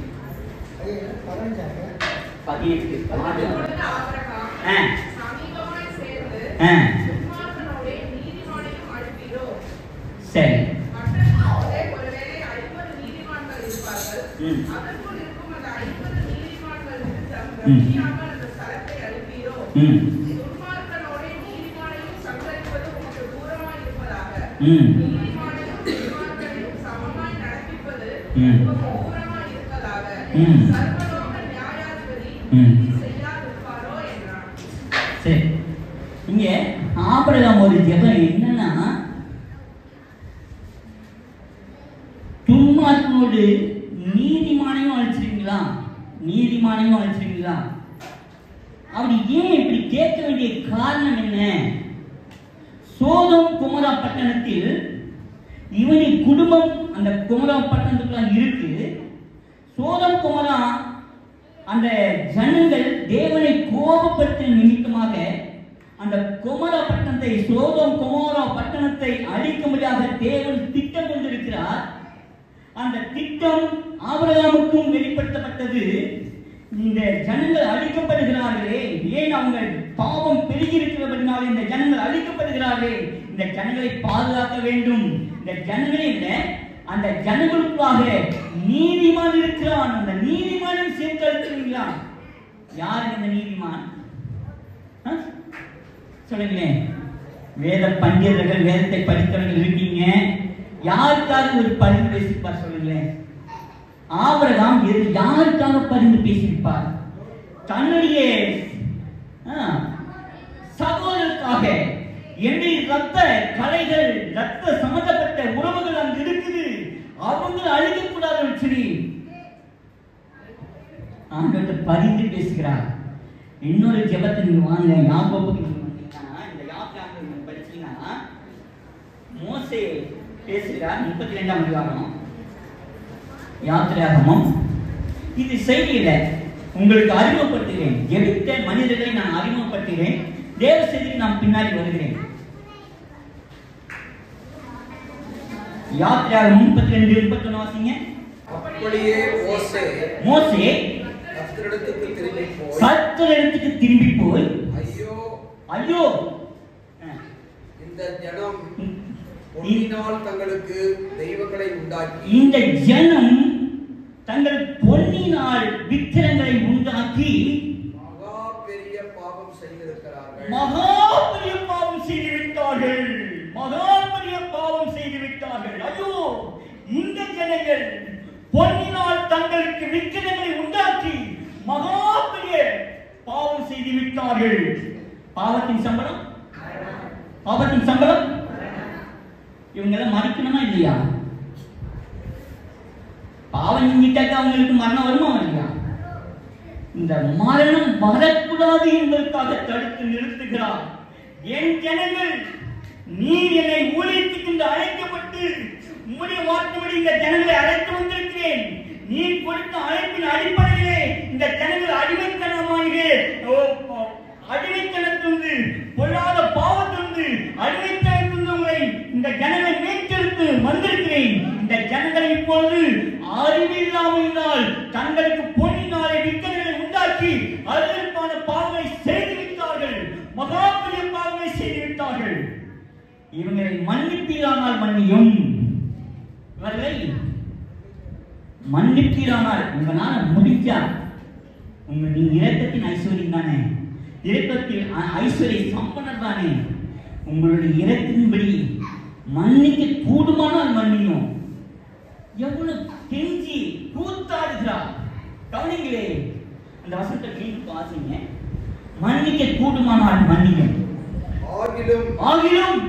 18 சரி. சரி, இங்க ஆபிரகாம் ஒரு ஜெபம் என்னன்னா, துன்மார்க்கனோடு நீதிமானையும் அழிச்சிருக்கீங்களா, நீதிமானையும் அழிச்சிருக்கீங்களா? அப்படி ஏன் இப்படி கேட்க வேண்டிய காரணம் என்ன? சோதோம் குமரா பட்டணத்தில் இவனின் குடும்பம் அந்த குமரா பட்டணத்துக்குள்ள இருக்கு. சோதோம் குமரா அந்த ஜனங்கள் தேவனை கோபப்படுத்தின நிமித்தமாக அந்த குமரா பட்டணத்தை, சோதோம் குமரா பட்டணத்தை அழிக்கும்படியாக தேவன் திட்டம் கொண்டிருக்கிறார். அந்த திட்டம் ஆபிரகாமுக்கும் வெளிப்படுத்தப்பட்டது. இந்த ஜனங்கள் அழிக்கப்படுகிறார்களே, ஏன் அவங்க பாவம் பெருகி இருக்கிறபடினால இந்த ஜனங்கள் அழிக்கப்படுகிறார்களே, இந்த ஜனங்களை பாதுகாக்க வேண்டும். இந்த ஜனங்களை விட அந்த ஜனங்களுக்காக நீதிமான் இருக்கிறான். அந்த நீதிமானும் சேர்த்து அழிக்கிறீங்களா? யாரு இந்த நீதிமான்? சொல்லுங்களேன். வேத பண்டிதர்கள், வேதத்தை படித்தவர்கள் இருக்கீங்க, யாருக்காக ஒரு பரிந்து பேசிப்பார் சொல்லுங்களேன். ஆபிரகாம் யாருக்காக பரிந்து பேசியிருப்பார்? தன்னுடைய சகோதரருக்காக. என்னுடைய ரத்த கலைகள், ரத்த சம்பந்தப்பட்ட உறவுகள் அங்கு இருக்குது, அவங்க அழிக்கக்கூடாதுன்னு சொல்லி ஆண்டவர்கிட்ட பரிந்து பேசுகிறார். இன்னொரு ஜெபத்தை நீங்க வாங்க, யாக்கோபுக்கு நீங்க வந்தீங்கன்னா, இந்த யாக்கோபு நீங்க படிச்சீங்கன்னா மோசே பேசுகிறார். 32ஆம் அதிகாரம் யாத்திராகமம். இது செய்தியில உங்களுக்கு அறிமுகப்படுத்துகிறேன். ஜெபித்த மனிதர்களை நான் அறிமுகப்படுத்துகிறேன். தேவ செய்திக்கு நான் பின்னாடி வருகிறேன். யாத்திராகமம் 32:31 வாசிங்க. அப்படியே மோசே கர்த்தரிடத்துக்கு திரும்பி போய், ஐயோ இந்த ஜனம் பொன்னினால் தங்களுக்கு தெய்வங்களை உண்டாக்கி, இந்த ஜனம் தங்கள் பொன்னினால் விக்கிரங்களை உண்டாக்கி மகா பெரிய பாவம் செய்திருக்கிறார்கள். மகா பெரிய பாவம் செய்து விட்டார்கள். மகா பெரிய பாவம் செய்து விட்டார்கள். ஐயோ, இந்த ஜனங்கள் பொன்னினால் தங்களுக்கு விக்கிரங்களை உண்டாக்கி மகா பெரிய பாவம் செய்து விட்டார்கள். பாவத்தின் சம்பளம், பாவத்தின் சம்பளம் இவங்களை மதிக்கணுமா இல்லையா? பாவம் செஞ்சிட்டாக்க அவங்களுக்கு மரணம் வருமா இல்லையா? இந்த மரணம் வரக்கூடாது என்பதற்காக தடுத்து நிறுத்துகிறார். என் ஜனங்கள், நீர் என்னை ஊழியத்துக்கு என்று அழைக்கப்பட்டு உம்முடைய வார்த்தைப்படி இந்த ஜனங்களை அழைத்து வந்திருக்கிறேன். நீர் கொடுத்த அழைப்பின் அடிப்படையிலே இந்த ஜனங்கள் அடிமைத்தனத்திலிருந்து, பொல்லாத பாவத்திலிருந்து, அடிமைத்தனத்திலிருந்து உங்களை இந்த ஜனங்களை மீட்டெடுத்து வந்திருக்கிறேன். இந்த ஜனங்களை இப்பொழுது அறிவில்லாமையினால் தங்களுக்கு பொன்னினாலே விக்கிரங்களை உண்டாக்கி அருவருப்பான பாவங்களை செய்து விட்டார்கள். மகா பெரிய பாவங்களை செய்து விட்டார்கள். இவங்களை மன்னிப்பீரானால் மன்னியும். இவர்களை மன்னிப்பீரானால், உங்களால முடிஞ்சா, நீ இரக்கத்தின் ஐஸ்வர்யம் தானே, இரக்கத்தில் ஐஸ்வர்ய சம்பனர் தானே, உங்களுடைய இரக்கத்தின்படி மன்னிக்க கூடுமானால் மன்னியும். எவ்வளவு கெஞ்சி கூத்தாடுகிறார். கவனிங்களே, அந்த வசனத்தை மீண்டும் வாசிங்க. மன்னிக்க கூடுமானால் மன்னியும். ஆகிலும்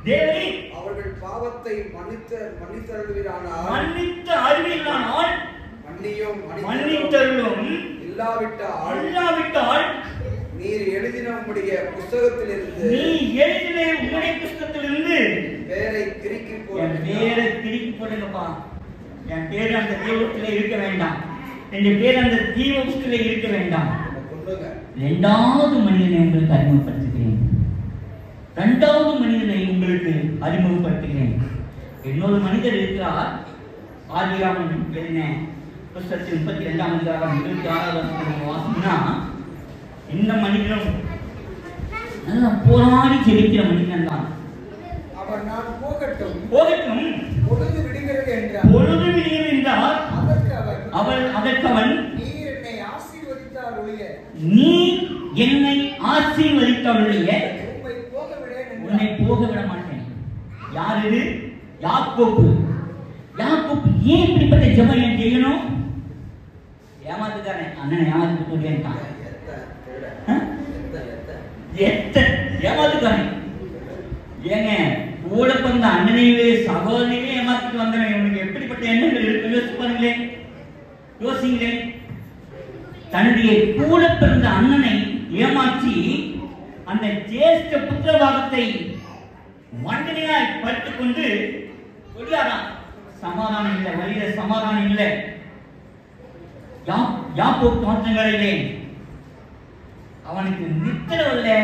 தேவரே அவர்கள் பாவத்தை மன்னித்து அருள்வீரானால் மன்னித்து அருள்வீரானால் மன்னியும் மன்னித்தருளும். இல்லாவிட்டால் நீர் எழுதின உம்முடைய புஸ்தகத்திலிருந்து பேரை கிறுக்கி போடுங்கப்பா. என் பேர் அந்த தீபத்திலே இருக்க வேண்டாம். என் பேர் அந்த தீபத்திலே இருக்க வேண்டாம். இரண்டாவது மனிதனை உங்களுக்கு அறிமுகப்படுத்துகிறேன். இன்னொரு மனிதர் இருக்கிறார். ஆதியாகமம் எழுதின புத்தகத்தில் 32ஆம் அதிகாரம் 26வது வசனத்தை வாசினா, இந்த மனிதனும் நல்ல போராடி ஜெபிக்கிற மனிதன் தான். அவர் நான் போகட்டும் பொழுது விடுகிறது என்றார். அதற்கு அவன் நீர் என்னை ஆசீர்வதித்தால் ஒழிய உன்னை போக விட மாட்டேன். யார் இது? யாக்கோபு. ஏன் இப்படிப்பட்ட ஜெபம் ஏன் செய்யணும்? ஏமாத்துக்காரன் அண்ணனை ஏமாத்து சொல்லியிருக்கான். ஏமாத்துக்காரன் ஏங்க கூட பிறந்த அண்ணனையே சகோதரியே ஏமாத்திட்டு வந்தவன் இவனுக்கு எப்படிப்பட்ட எண்ணங்கள் இருக்கு? யோசிச்சு பாருங்களேன், யோசிங்களேன். தன்னுடைய கூட பிறந்த அண்ணனை ஏமாற்றி அந்த ஜேஷ்ட புத்திரபாகத்தை வண்டனையாய் படுத்துக் கொண்டு சொல்றாராம். சமாதானம் இல்லை, வழியில சமாதானம் இல்லை. யாக்கோபு தோற்றங்களிலே அவனுக்கு நித்திரம் இல்லை,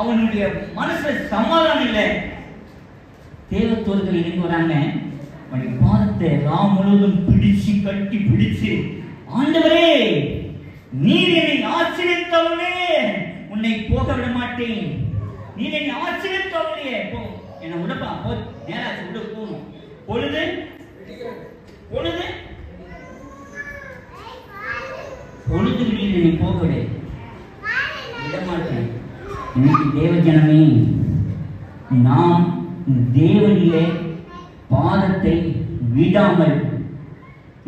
அவனுடைய மனசுல சமாதானம் இல்லை. தேவத்தோர்கள் இறங்கி வராங்க. அவனுடைய பாதத்தை ராம் முழுவதும் பிடிச்சு கட்டி பிடிச்சு, ஆண்டவரே நீர் என்னை ஆச்சரியத்தவனே, உன்னை போக விட மாட்டேன். நீர் என்னை ஆச்சரியத்தவனே, போ என்னை விடப்பா, போ நேரா விட போகணும். பொழுது நீ போக விட மாட்டேன். இன்னைக்கு தேவ ஜனமே, நாம் தேவனிலே பாதத்தை விடாமல்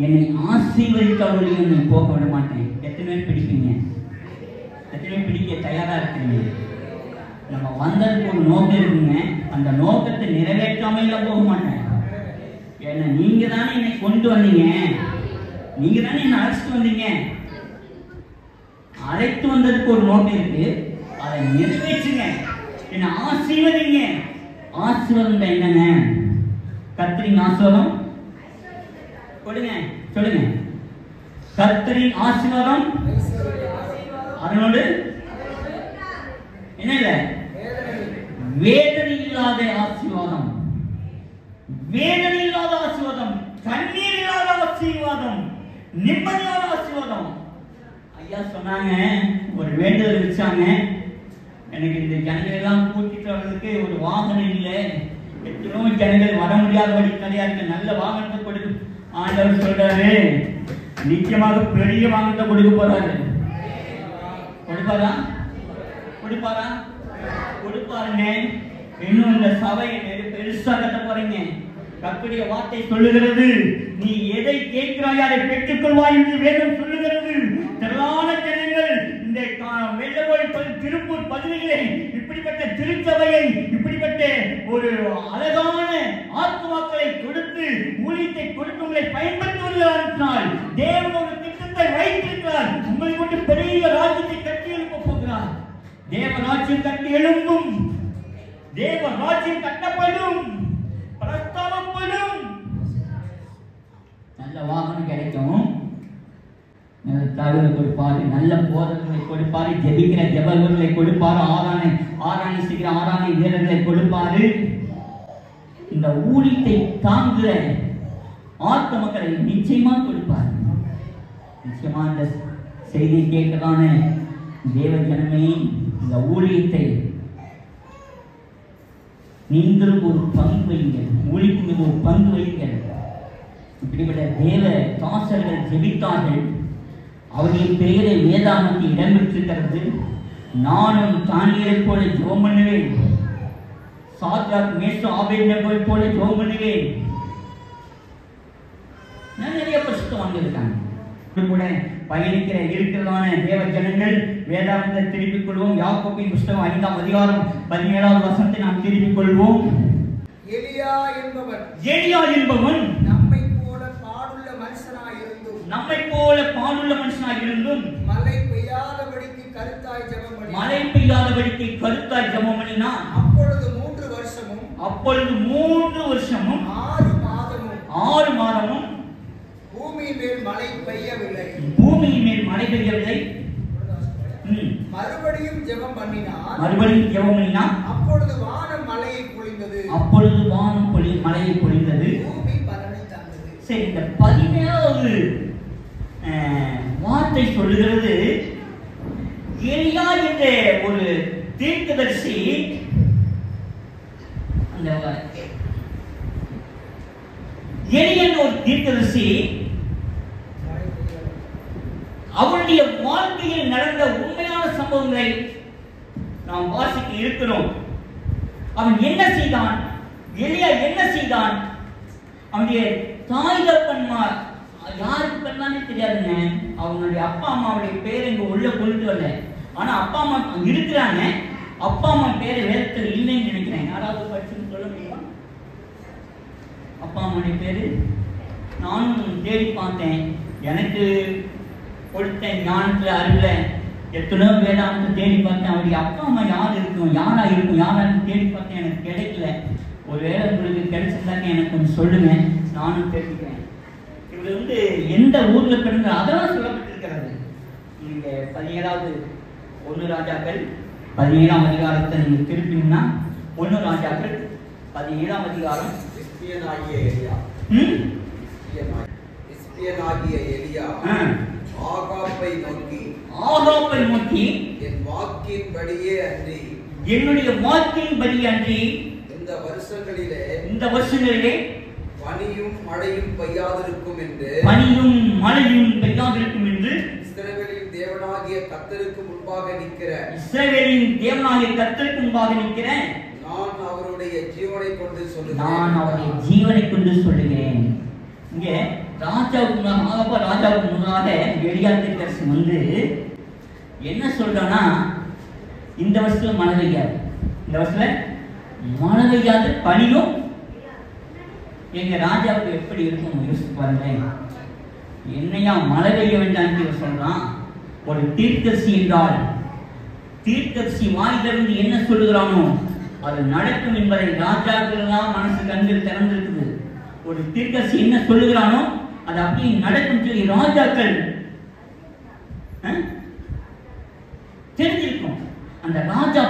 என்னை ஆசீர்வதித்தவர்களே என்னை போக விட மாட்டேன். எத்தனை பேர் பிடிப்பீங்க? எத்தனை பேர் பிடிக்க தயாரா இருக்கீங்க? நம்ம வந்ததுக்கு ஒரு நோக்கம் இருக்குங்க. அந்த நோக்கத்தை நிறைவேற்றாம எல்லாம் போக மாட்டேன். ஏன்னா நீங்க தானே என்னை கொண்டு வந்தீங்க, நீங்க தானே என்னை அழைச்சிட்டு வந்தீங்க. அழைத்து வந்ததுக்கு ஒரு நோக்கம் இருக்கு, அதை நிறைவேற்றுங்க, என்னை ஆசீர்வதிங்க. ஆசீர்வாதம் என்னங்க? கர்த்தரின் ஆசீர்வாதம் கொடுங்க, சொல்லுங்க. கர்த்தரின் ஆசீர்வாதம், அதனோடு என்ன இல்ல? வேதனை இல்லாத ஆசீர்வாதம், வேதனை இல்லாத ஆசீர்வாதம், கண்ணீர் இல்லாத ஆசீர்வாதம், நிம்மதியான ஆசீர்வாதம். ஐயா சொன்னாங்க, ஒரு வேண்டுதல் வச்சாங்க, எனக்கு இந்த ஜனங்கள் எல்லாம் கூட்டிட்டு வர்றதுக்கு ஒரு வாகனம் இல்லை, எத்தனோ ஜனங்கள் வர முடியாதபடி கிடையாது, நல்ல வாகனத்தை கொடுக்கு. ஆண்டவர் சொல்றாரு, நிச்சயமாக பெரிய வாகனத்தை கொடுக்க போறாரு. கொடுப்பாருங்க. இன்னும் இந்த சபை பெருசா கட்ட போறீங்க. கர்த்தருடைய வார்த்தை சொல்லுகிறது, நீ எதை கேட்கிறாய் அதை பெற்றுக்கொள்வாய் என்று வேதம் சொல்லுகிறது. திரளான ஜனங்கள் இந்த திருப்பூர் பகுதியிலே இப்படிப்பட்ட திருச்சபையை, இப்படிப்பட்ட ஒரு அழகான ஆத்மாக்களை கொடுத்து ஊழியத்தை கொடுத்து உங்களை பயன்படுத்துவதால் தேவன் ஒரு திட்டத்தை வைத்திருக்கிறார். உங்களை கொண்டு பெரிய ராஜ்யத்தை கட்டி எழுப்ப போகிறார். தேவ ராஜ்யம் கட்டி எழும்பும், தேவ ராஜ்யம் கட்டப்படும், பிரஸ்தாபப்படும். நல்ல வாகனம் கிடைக்கும், தகவலை கொடுப்பாரு, நல்ல போதங்களை கொடுப்பாரு, ஜெபிக்கிற ஜெபர்களை கொடுப்பாரு, ஆராணை செய்கிற ஆராணை வீரர்களை கொடுப்பாரு. இந்த ஊழியத்தை தாங்குகிற ஆத்ம மக்களை நிச்சயமா கொடுப்பார். நிச்சயமா இந்த செய்தி கேட்கலான தேவ ஜனமே, இந்த ஊழியத்தை நீங்களும் ஒரு பங்கு வைங்கள், ஊழியத்துக்கு ஒரு பங்கு வைங்கள். இப்படிப்பட்ட தேவ தாசர்கள் ஜெபித்தார்கள், அவருடைய பெயரை வேதாகமத்தில் இடம்பெற்றிருக்கிறது. நானும் தானியேலை போல ஜெபம் பண்ணுவேன், சாத்ராக் மேஷாக் ஆபேத்நேகோவை போல ஜெபம் பண்ணுவேன். நிறைய பரிசுத்தவான்கள் இருக்காங்க. கூட பயணிக்கிற இருக்கிறதான தேவ ஜனங்கள் வேதாகமத்தை திருப்பிக் கொள்வோம். யாக்கோபின் புஸ்தகம் 5ஆம் அதிகாரம் 17வது வசனத்தை நாம் திருப்பிக் கொள்வோம். எலியா என்பவன் நம்மை போல பாடுள்ள மனுஷனாய் இருந்தும் நம்மை போல பாடுள்ள மனுஷனாய் இருந்தும் மழை பெய்யாதபடிக்கு கருத்தாய் ஜெபம் பண்ணினான். மழை பெய்யாதபடிக்கு கருத்தாய் ஜெபம் பண்ணினான். அப்பொழுது 3 வருஷமும் 6 மாதமும் பூமியின் மேல் மழை பெய்யவில்லை. மறுபடியும் ஜெபம் பண்ணினான். அப்பொழுது வானம் மழையை பொழிந்தது. பூமி பலனை தந்தது. சரி, இந்த 17வது வார்த்தை சொல்லுகிறது, எலியா என்ற ஒரு தீர்க்கதரிசி, அந்த எலியா ஒரு தீர்க்கதரிசி அவருடைய வாழ்க்கையில் நடந்த உண்மையான சம்பவங்களை நாம் வாசிக்க இருக்கிறோம். அவன் என்ன செய்தான்? எலியா என்ன செய்தான்? அவனுடைய தாய் தகப்பன்மார் யாருக்கு பண்ணானே தெரியாதுங்க. அவனுடைய அப்பா அம்மாவுடைய பேரை இங்க உள்ள கொண்டு வரல. ஆனா அப்பா அம்மா இருக்கிறாங்க. அப்பா அம்மா பேரை வேதத்தில் இல்லைன்னு நினைக்கிறேன். யாராவது படிச்சுன்னு சொல்ல முடியுமா? அப்பா அம்மாவுடைய பேரு நானும் தேடி பார்த்தேன். எனக்கு கொடுத்த ஞானத்துல அறிவுல எத்தனையோ வேதாந்தத்தை தேடி பார்த்தேன். அவருடைய அப்பா அம்மா யார் இருக்கும், யாரான்னு தேடி பார்த்தேன். எனக்கு கிடைக்கல. ஒருவேளை உங்களுக்கு கிடைச்சிருந்தாங்க எனக்கு கொஞ்சம் சொல்லுங்க, நானும் தெரிஞ்சுக்கிறேன். இவர் எந்த ஊர்ல பிறந்த அதெல்லாம் சொல்லப்பட்டிருக்கிறது. நீங்க 17வது 1 ராஜாக்கள் 17ஆம் அதிகாரத்தை நீங்க திருப்பினீங்கன்னா 1 ராஜாக்கள் 17ஆம் அதிகாரம். இஸ்பியனாகிய எலியா ஆகாப்பை நோக்கி என் வாக்கின்படியே அன்றி என்னுடைய வாக்கின்படி அன்றி இந்த வருஷங்களிலே பனியும் மழையும் பெய்யாதிருக்கும் என்று இஸ்ரவேலின் தேவனாகிய கர்த்தருக்கு முன்பாக நிற்கிற நான் அவருடைய ஜீவனை கொண்டு சொல்லுகிறேன். இங்கே ராஜாவுக்கு முன்னாக எலியா தீர்க்கதரிசி என்ன சொல்றானா, இந்த வருஷத்துல மழை பெய்யாது, பனியும். எங்க ராஜாவுக்கு எப்படி இருக்கும் யோசிச்சு பாருங்க. என்னையா மழை பெய்ய வேண்டாம் சொல்றான். ஒரு தீர்க்கதரிசி என்றால் தீர்க்கதரிசி வாயிலிருந்து என்ன சொல்லுகிறானோ அது நடக்கும் என்பதை ராஜாக்கள் எல்லாம் மனசு கண்கள் திறந்திருக்குது. ஒரு தீர்க்கதரிசி என்ன சொல்லுகிறானோ அது அப்படியே நடக்கும் சொல்லி ராஜாக்கள் தெரிஞ்சிருக்கும். அந்த ராஜா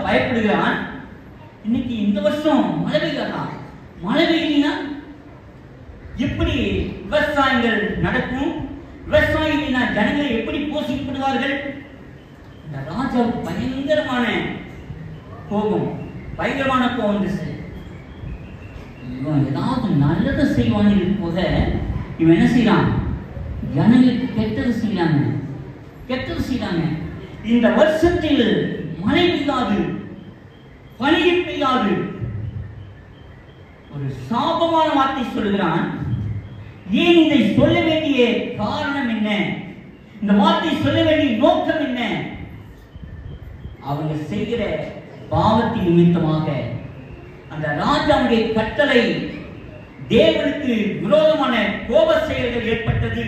பயப்படுகிறான். இன்னைக்கு இந்த வருஷம் மழை பெய்யாதா? மழை பெய்யலா எப்படி விவசாயங்கள் நடக்கும்? விவசாயிகளினா ஜனங்கள் எப்படி போஷிக்கப்படுவார்கள்? இந்த ராஜாவுக்கு பயங்கரமான கோபம் வந்துச்சு. இவன் ஏதாவது நல்லதை செய்வான்னு போத இவன் என்ன செய்யறான்? ஜனங்களுக்கு கெட்டது செய்யறாங்க. இந்த வருஷத்தில் மழை பெய்யாது, பனி பெய்யாது. ஒரு சாபமான வார்த்தை சொல்கிறான். ஏன் இதை சொல்ல வேண்டிய காரணம் என்ன? இந்த வார்த்தை சொல்ல வேண்டிய நோக்கம் என்ன? அவங்க செய்கிற பாவத்தின் நிமித்தமாக அந்த ராஜாவுடைய கட்டளை தேவனுக்கு விரோதமான கோப செயல்கள் ஏற்பட்டது.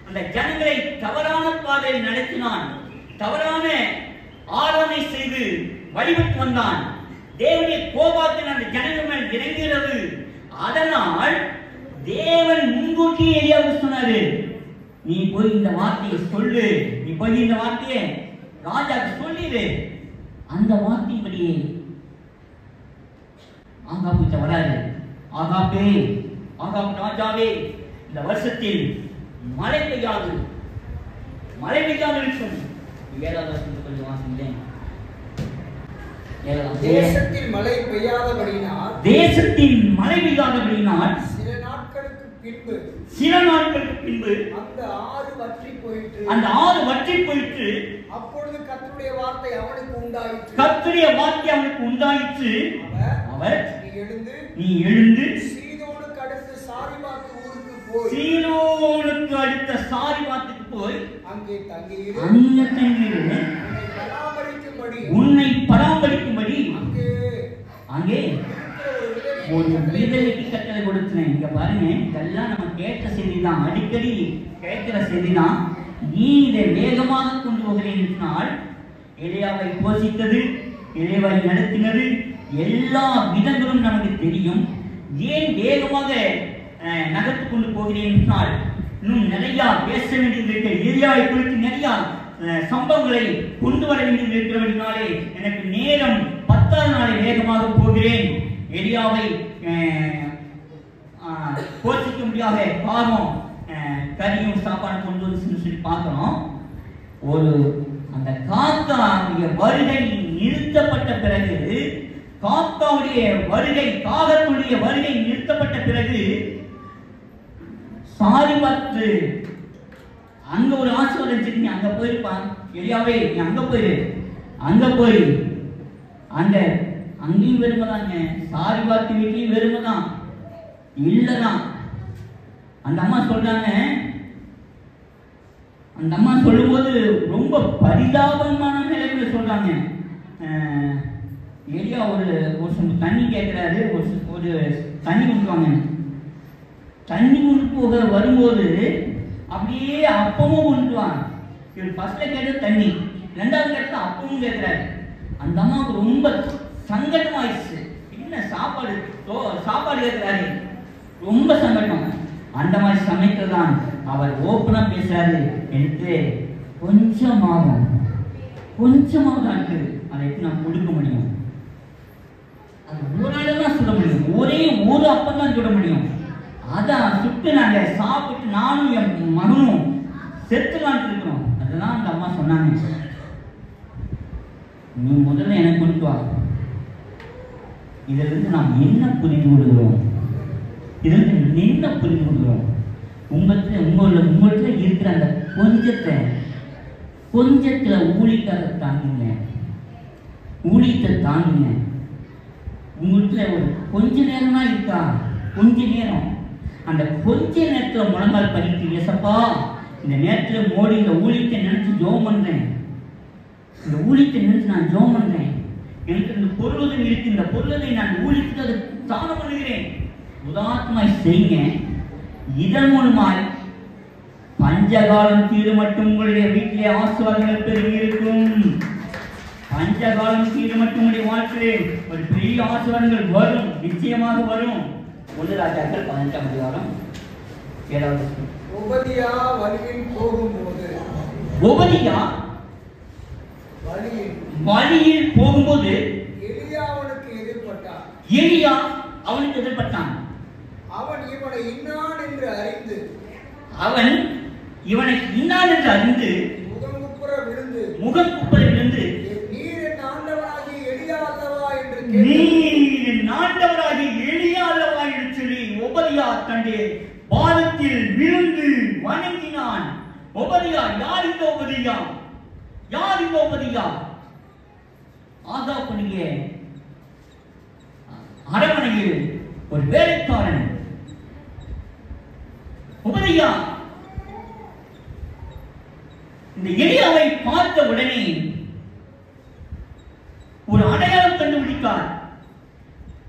அந்த ஜனங்களை தவறான பாதையில் நடத்தினான். தவறான ஆராதனை செய்து வழிபட்டு வந்தான். தேவனுடைய கோபத்தின் அந்த ஜனங்கள் மேல் இறங்குகிறது. அதனால் தேவன் முன்கூட்டியே எலியாவுக்கு சொன்னாரு, நீ போய் இந்த வார்த்தையை சொல்லு, நீ போய் இந்த வார்த்தையை ராஜாக்கு சொல்லிடு. அந்த வார்த்தையின்படியே ஆகாப்பு வராது. ஆகாப்பு ராஜாவே, இந்த வருஷத்தில் மழை பெய்யாது இருக்கும். 7வது வருஷத்துக்கு கொஞ்சம் வாசிங்களேன். தேசத்தில் மழை பெய்யாதபடியினால் சில நாட்களுக்கு பின்பு அந்த ஆறு வற்றி போயிற்று. அப்பொழுது கர்த்தருடைய வார்த்தை அவனுக்கு உண்டாயிற்று. அவர் நீ எழுந்து சீதோனுக்கு அடுத்த சாரிபாத்துக்கு போய் அங்கே தங்கியிரு. உன்னை பராமரிக்கும்படி அங்கே ஒரு விடுதலைக்கு கட்டளை கொடுத்தேன். இங்க பாருங்க, இதெல்லாம் நம்ம கேட்ட செய்தி தான், அடிக்கடி கேட்கிற செய்தி தான். நீ இதை வேகமாக கொண்டு போகிறேன் என்றால் எலியாவை போஷித்தது, எலியாவை நடத்தினது எல்லா விதங்களும் நமக்கு தெரியும். ஏன் வேகமாக நகர்த்து கொண்டு போகிறேன் என்றால் இன்னும் நிறைய பேச வேண்டியது, எலியாவை குறித்து நிறைய சம்பவங்களை கொண்டு வர வேண்டியது இருக்கிறபடினாலே எனக்கு நேரம் 10ஆவது நாளை வேகமாக போகிறேன். எலியாவை போஷிக்க முடியாத பாவம் கறியும் சாப்பாடு கொண்டு வந்து சொல்லி பார்க்கிறோம். ஒரு அந்த காக்காவுடைய வருகை நிறுத்தப்பட்ட பிறகு, காக்காவுடைய வருகை, காகத்துடைய வருகை நிறுத்தப்பட்ட பிறகு சாரிபாத்து அங்க ஒரு ஆசீர்வாதம், நீ அங்க போயிருப்பான், எலியாவே நீ அங்க போயிரு, அங்க போய் அங்க அங்கேயும் வெறுமைதாங்க, சாரிபாத்து வீட்லயும் வெறுமைதான் இல்லதான். அந்த அம்மா சொல்றாங்க, அந்த அம்மா சொல்லும்போது ரொம்ப பரிதாபமான நிலைமையில சொல்றாங்க. எலியா ஒரு தண்ணி கேட்கிறாரு, ஒரு தண்ணி கொண்டுவாங்க. தண்ணி கொண்டு போக வரும்போது அப்படியே அப்பமும் கொண்டுவாங்க. இவர் ஃபர்ஸ்ட்ல கேட்டது தண்ணி, ரெண்டாவது கேட்டது அப்பமும் கேட்கிறாரு. அந்த அம்மாவுக்கு ரொம்ப சங்கடமாயிடுச்சு. என்ன சாப்பாடு கேட்கிறாரு, ரொம்ப சங்கடம். அந்த மாதிரி சமயத்துல தான் அவர் ஓப்பனா பேசுறாரு, எனக்கு கொஞ்சமாவது இருக்குது, அதை எப்படி நான் கொடுக்க முடியும், அது ஒரு நாள் தான் சுட முடியும், ஒரே ஒரு அப்பம் தான் சுட முடியும், அதான் சுட்டு நாங்க சாப்பிட்டு நானும் என் மகனும் செத்துலான் இருக்கிறோம். அதெல்லாம் அந்த அம்மா சொன்னாங்க, நீ முதல்ல எனக்கு கொண்டு வா. இதுல இருந்து நாம் என்ன புரிந்து கொள்கிறோம், இதிலிருந்து என்ன புரிந்து கொள்கிறோம்? உங்கள்கிட்ட இருக்கிற அந்த கொஞ்சத்துல ஊழியத்தை தாங்குங்க, ஊழியத்தை தாங்குங்க. உங்கள்கிட்ட ஒரு கொஞ்ச நேரமா இருக்கா, கொஞ்ச நேரம், அந்த கொஞ்ச நேரத்துல முழங்கால் பண்ணிட்டு, ஏசப்பா இந்த நேரத்துல மோடி இந்த ஊழியத்தை நினைச்சு ஜெபம் பண்றேன், இந்த ஊழியத்தை நினைச்சு நான் ஜெபம் பண்றேன், எனக்கு இந்த பொருளுதவி இருக்கு, இந்த பொருளுதை நான் ஊழியத்துக்கு அதை தானம் பண்ணுகிறேன், உதாரணமாய் செய்யுங்க. இதன் மூலமாய் பஞ்சகாலம் தீரு மட்டும் உங்களுடைய வீட்டிலே ஆசீர்வாதங்கள் பெருகி இருக்கும். பஞ்சகாலம் தீரு மட்டும் உங்களுடைய வாழ்க்கையிலே ஒரு பெரிய ஆசீர்வாதங்கள் வரும், நிச்சயமாக வரும். 1 ராஜாக்கள் 15ஆம் அதிகாரம் 7வது வசனம். ஒபதியா வழியில் போகும்போது, ஒபதியா வழியில் போகும்போது எலியா அவனுக்கு எதிர்பட்டான். எலியா அவனுக்கு எதிர்பட்டான். அவன் இவனை இன்னான் என்று அறிந்து, முகங்குப்புற விழுந்து, நீர் என் ஆண்டவனாகிய எலியா அல்லவா என்று சொல்லி ஒபதியா தன்னுடைய பாதத்தில் விழுந்து வணங்கினான். ஒபதியா, யார் இந்த ஒபதியா? யார் இந்த ஒபதியா? ஆகாபுடைய அரண்மனையில் ஒரு வேலைக்காரன் ஒபதியா. இந்த எலியாவை பார்த்த உடனே ஒரு அடையாளம் கண்டுபிடித்தார்.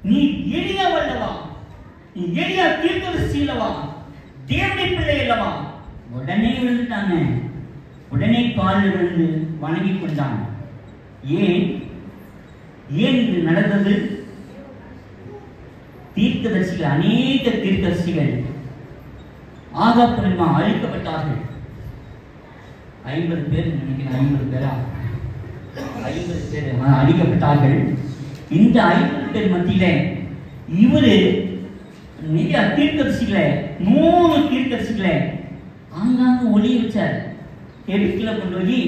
நீ எலியா அல்லவா? நீ எலியா தீர்க்கதரிசி அல்லவா? தேவனுடைய பிள்ளை அல்லவா? உடனே விழுந்துட்டாங்க. உடனே காலில் விழுந்து வணங்கி கொண்டான். ஏன் இது நடந்தது? தீர்க்கதரிசிகள், அநேக தீர்க்கதரிசிகள் ஆகாபுரிமா அழிக்கப்பட்டார்கள். 50 பேர் நினைக்கிறேன், 50 பேரா 50 பேர் அழிக்கப்பட்டார்கள். இந்த 50 பேர் மத்தியில இவரு நிறைய தீர்க்கதரிசிகளை, 100 தீர்க்கதரிசிகளை அங்கங்க ஒளிய வச்சார். எரிக்கல கொண்டு போய்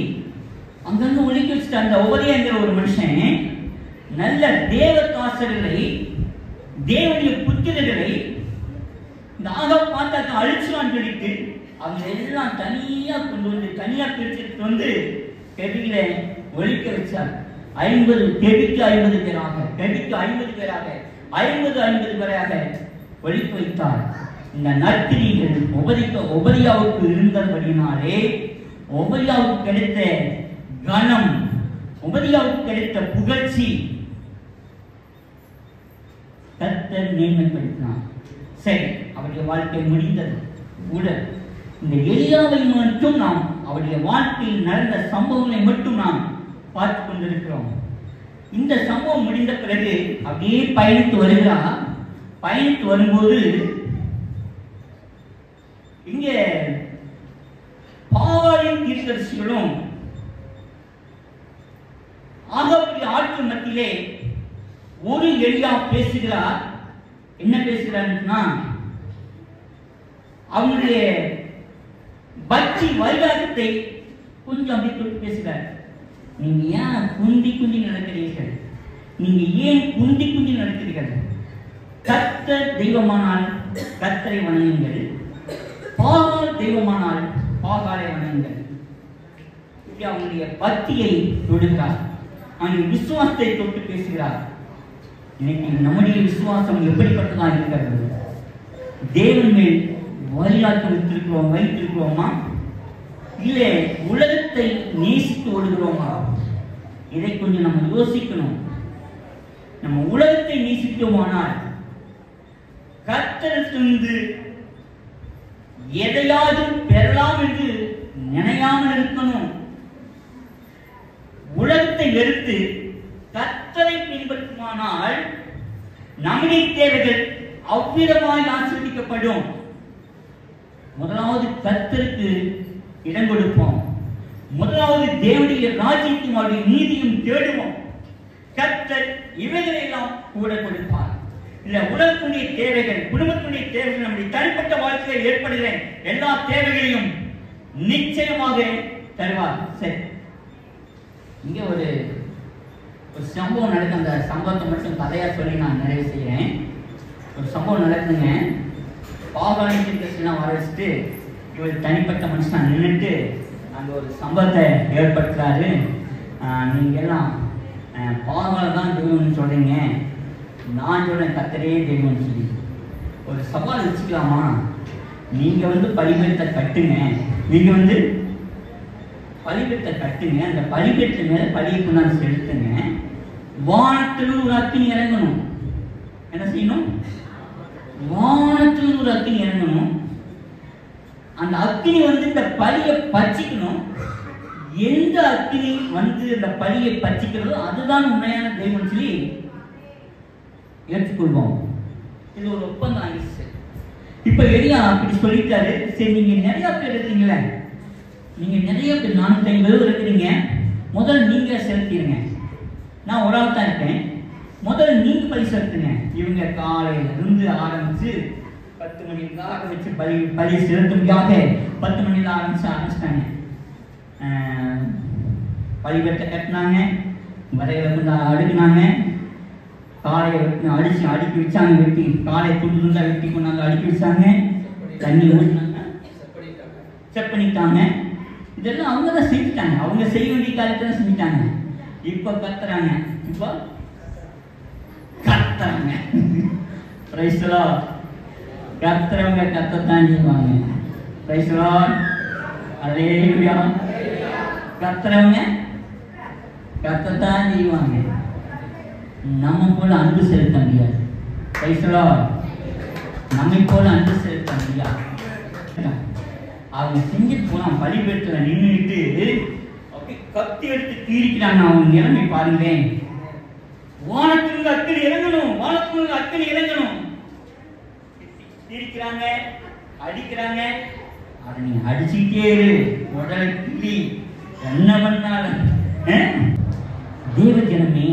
அங்கங்க ஒளிக்க வச்சுட்டு, அந்த ஒபதியாங்கிற ஒரு மனுஷன் நல்ல தேவதாசர்களை, தேவனுடைய புத்திரர்களை இந்த ஆகாப் பார்த்தாக்க அழிச்சுவான்னு சொல்லிட்டு அவங்க எல்லாம் தனியா கொண்டு வந்து, தனியா பிரிச்சுட்டு வந்து கெபியில ஒழிக்க வச்சார். 50 கெபிக்கு 50 பேராக, கெபிக்கு 50 பேராக, 50 பேராக ஒழிக்க வைத்தார். இந்த நற்கிரிகள் ஒபதியாவுக்கு இருந்தபடினாலே ஒபதியாவுக்கு கிடைத்த கனம், ஒபதியாவுக்கு கிடைத்த புகழ்ச்சி கர்த்தர் மேன்மைப்படுத்தினார். சரி, அவருடைய வாழ்க்கை முடிந்தது. உடல். இந்த எலியாவை மட்டும் நாம் அவருடைய வாழ்க்கையில் நடந்த சம்பவங்களை மட்டும் நாம் பார்த்து கொண்டிருக்கிறோம். இந்த சம்பவம் முடிந்த பிறகு அப்படியே பயணித்து வருகிறார். பயணித்து வரும்போது இங்கே பாகாலின் தீர்க்கதரிசிகளும் ஆகாபுடைய ஆட்கள் மத்தியிலே ஒரு எலியா பேசுகிறார். என்ன பேசுகிறார்னா, அவனுடைய பக்தி வைராகத்தை கொஞ்சம் அப்படி தொட்டு பேசுகிறார். நீங்க ஏன் குந்தி குந்தி நடக்கிறீர்கள்? நீங்க ஏன் குந்தி குந்தி நடக்கிறீர்கள்? கர்த்தர் தெய்வமானால் கர்த்தரை வணங்குங்கள், பாகால் தெய்வமானால் பாகாலை வணங்குங்கள். இப்படி அவனுடைய பக்தியை தொடுகிறார். அவனுடைய விசுவாசத்தை தொட்டு பேசுகிறார். இன்னைக்கு நம்முடைய விசுவாசம் எப்படிப்பட்டதா இருக்கிறது? தேவன் மேல் வைராக்கியம் வைத்திருக்கிறோமா? இல்லை உலகத்தை நேசித்து ஓடுகிறோமா? இதை கொஞ்சம் நம்ம யோசிக்கணும். நம்ம உலகத்தை நேசித்தோமானால் கர்த்தரிடமிருந்து எதையாவது பெறலாம் என்று நினையாமல் இருக்கணும். உலகத்தை வெறுத்து கர்த்தரை பின்பற்றுமானால் நம்முடைய தேவைகள் அவ்விதமாய் ஆசீர்வதிக்கப்படும். முதலாவது கர்த்தருக்கு இடம் கொடுப்போம். முதலாவது தேவனுடைய ராஜ்யத்தையும் அவருடைய நீதியும் தேடுவோம். கர்த்தர் இவைகளை எல்லாம் கூட கொடுப்பார். இல்ல உலகத்துடைய தேவைகள், குடும்பத்துடைய தேவைகள், நம்முடைய தனிப்பட்ட வாழ்க்கையில் ஏற்படுகிற எல்லா தேவைகளையும் நிச்சயமாக தருவார். சரி, இங்க ஒரு சம்பவம் நடக்கும். அந்த சம்பவத்தை மட்டும் கதையா சொல்லி நான் நிறைவு செய்கிறேன். ஒரு சம்பவம் நடக்குங்க. பாகாலின் தீர்க்கதரிசிலாம் வர வச்சுட்டு இவர் தனிப்பட்ட மனுஷனா நின்றுட்டு அந்த ஒரு சம்பவத்தை ஏற்படுத்துறாரு. நீங்க எல்லாம் பாகால தான் தெய்வம்னு சொல்றீங்க, நான் சொல்றேன் கர்த்தரே தெய்வம்னு சொல்லி ஒரு சவால் வச்சுக்கலாமா? நீங்க பலிபீடத்தை கட்டுங்க, நீங்க பலிபீடத்தை கட்டுங்க, அந்த பலிபீடத்து மேல பலியை கொண்டாந்து செலுத்துங்க, வானத்தில் ஒரு அக்கினி இறங்கணும். என்ன செய்யணும்? வானத்தில் ஒரு அக்கினி இறங்கணும். அந்த அக்கினி இந்த பலியை பச்சிக்கணும். எந்த அக்கினி இந்த பலியை பச்சிக்கிறதோ அதுதான் உண்மையான தெய்வம் சொல்லி ஏற்றுக்கொள்வோம். இது ஒரு ஒப்பந்தம் ஆகிடுச்சு. இப்ப எலியா அப்படி சொல்லிட்டாரு. சரி, நீங்க நிறைய பேர் இருக்கீங்களே, நீங்க நிறைய பேர் 450 இருக்கிறீங்க, முதல்ல நீங்க செலுத்திடுங்க. நான் ஒரு ஆள் தான் இருக்கேன், முதல்ல நீங்க பலி செலுத்துங்க. இவங்க காலையில இருந்து ஆரம்பிச்சு 10 மணிக்கு ஆரம்பிச்சு பலி செலுத்தும்படியாக 10 மணில ஆரம்பிச்சிட்டாங்க. பலிபீடத்தை கட்டினாங்க, வரையில கொண்டு அடுக்கினாங்க, காலையை அடுக்கி வச்சாங்க, வெட்டி காலை துண்டு துண்டா வெட்டி கொண்டாந்து அடுக்கி வச்சாங்க, தண்ணி ஊற்றினாங்க, செக் பண்ணிட்டாங்க. இதெல்லாம் அவங்க தான் செஞ்சுட்டாங்க. அவங்க செய்ய வேண்டிய காரியத்தை தான் செஞ்சுட்டாங்க. இப்ப கத்துறாங்க, இப்ப கத்துறாங்க. Price the Lord. கத்துறவங்க கத்தத்தான் செய்வாங்க. Price the Lord. அல்லேலூயா. கத்துறவங்க கத்தத்தான் செய்வாங்க. நம்ம போல அன்பு செலுத்த முடியாது. Price the Lord. நம்மை போல அன்பு செலுத்த முடியாது. அவங்க செஞ்சுட்டு போனா பலிபீடத்துல நின்றுட்டு அப்படியே கத்தி எடுத்து தீரிக்கிறாங்க. அவங்க நிலைமை பாருங்களேன். வானத்திலிருந்து அக்கினி இறங்கணும், வானத்திலிருந்து அக்கினி இறங்கணும். தீரிக்கிறாங்க, அடிக்கிறாங்க. அதை நீ அடிச்சுக்கிட்டே இரு, உடலை கிள்ளி என்ன பண்ணாலும். தேவ ஜனமே,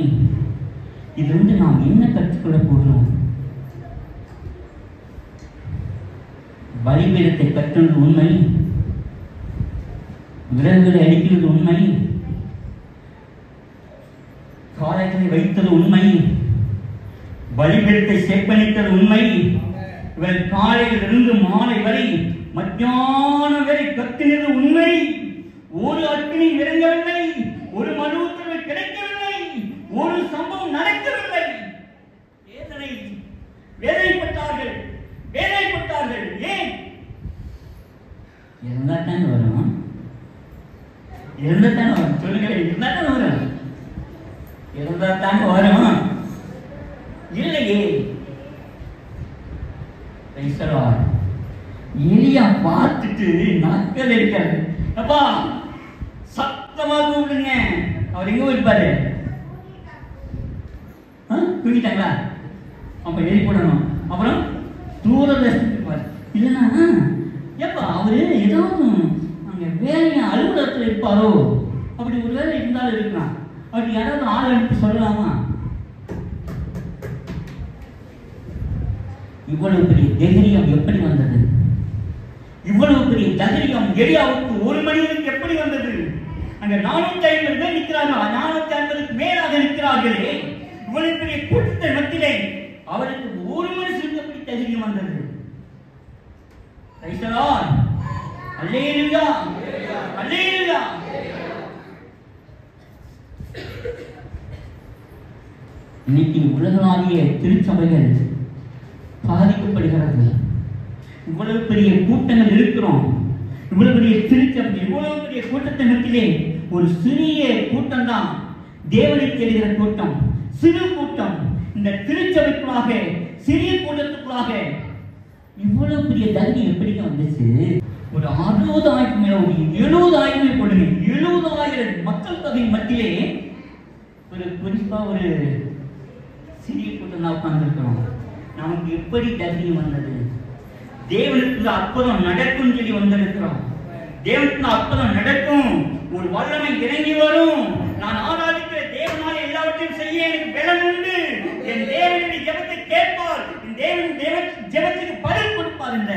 இது நாம் என்ன கற்றுக்கொள்ள போகிறோம்? பலிபீடத்தை கட்டுவது உண்மை, விரல்களை அடிக்கிறது உண்மை, காலைகளை வைத்தது உண்மை, பலிபீடத்தை செப்பனித்தது உண்மை. இவர் காலையில் இருந்து மாலை வரை மத்தியானம் வரை கத்தினது உண்மை. ஒரு அக்கினி இறங்கவில்லை, ஒரு மனு உத்தரவு கிடைக்கவில்லை, ஒரு சம்பவம் நடக்கவில்லை. வேதனைப்பட்டார்கள், வேதனைப்பட்டார்கள். ஏன்? இருந்தாத்தான் வரும், இருந்தாத்தான் வரும். சொல்லுங்களேன், இருந்தாத்தான் வரும், இருந்தாத்தான் வரும். இல்லையே. எலியா பார்த்துட்டு நாட்கள் இருக்காரு. அப்பா சத்தமா கூப்பிடுங்க. அவர் எங்க இருப்பாரு? தூங்கிட்டாங்களா? அப்ப எலி போடணும். அப்புறம் தூரதர்ஷனுக்கு இருப்பாரு. இல்லைன்னா ஏப்பா அவரு ஏதாவது அங்க வேலையை அலுவலகத்தில் இருப்பாரோ? அப்படி ஒரு வேலை இருந்தாலும் இருக்கலாம். அப்படி யாராவது ஆள் அனுப்பி சொல்லலாமா? இவ்வளவு பெரிய தைரியம் எப்படி வந்தது? இவ்வளவு பெரிய தைரியம் எலியாவுக்கு ஒரு மனிதனுக்கு எப்படி வந்தது? அங்க 450 பேர் நிற்கிறார்கள். 450க்கு மேலாக நிற்கிறார்களே. இவ்வளவு பெரிய கூட்டத்தை மத்தியிலே அவருக்கு ஒரு மனுஷனுக்கு எப்படி தைரியம் வந்தது? அல்லேலூயா, அல்லேலூயா. இன்னைக்கு உலகளாவிய திருச்சபைகள் பாதிக்கப்படுகிறது. இவ்வளவு பெரிய கூட்டங்கள் இருக்கிறோம். இவ்வளவு பெரிய திருச்சபை, இவ்வளவு பெரிய கூட்டத்தை மத்தியிலே ஒரு சிறிய கூட்டம் தான் தேவனை தேடுகிற கூட்டம். சிறு கூட்டம் இந்த திருச்சபைக்குள்ளாக, சிறிய கூட்டத்துக்குள்ளாக இவ்வளவு பெரிய தைரியம் எப்படி வந்துச்சு? ஒரு 60,000 மேல ஒரு 70,000 போடுங்க. 70,000 மக்கள் தொகை மத்தியிலே ஒரு குறிப்பா ஒரு சிறிய கூட்டம் தான் உட்கார்ந்துருக்கிறோம். நமக்கு எப்படி தைரியம் வந்தது? தேவனுக்கு அற்புதம் நடக்கும் சொல்லி வந்திருக்கிறோம். தேவனுக்கு அற்புதம் நடக்கும், ஒரு வல்லமை இறங்கி வரும். நான் ஆராதிக்கிற தேவனால எல்லாவற்றையும் செய்ய எனக்கு பலம் உண்டு. என் தேவனுடைய ஜெபத்தை கேட்பார், என் தேவன் ஜெபத்துக்கு பதில் கொடுப்பார் என்ற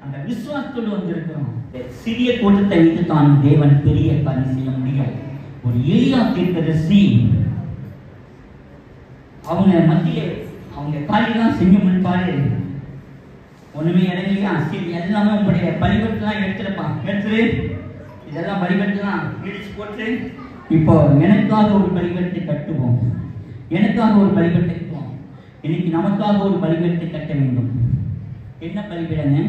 அந்த விசுவாசத்தோடு வந்திருக்கிறோம். சிறிய கூட்டத்தை வைத்து தான் தேவன் பெரிய காரியம் செய்ய முடியும். ஒரு எலியா தீர்க்கதரிசி அவங்க மத்தியிலே அவங்க காரியெல்லாம் செஞ்சு முடிப்பாரு. ஒண்ணுமே இறங்கலையா? சரி, எல்லாமே உங்களுடைய பலிபட்டெல்லாம் எடுத்துருப்பான். எடுத்துரு, இதெல்லாம் பலிபட்டெல்லாம் இடிச்சு போட்டு இப்போ எனக்காக ஒரு பலிபட்டை கட்டுவோம், எனக்காக ஒரு பலிபட்டை கட்டுவோம். இன்னைக்கு நமக்காக ஒரு பலிபட்டை கட்ட வேண்டும். என்ன பலிபீடங்க?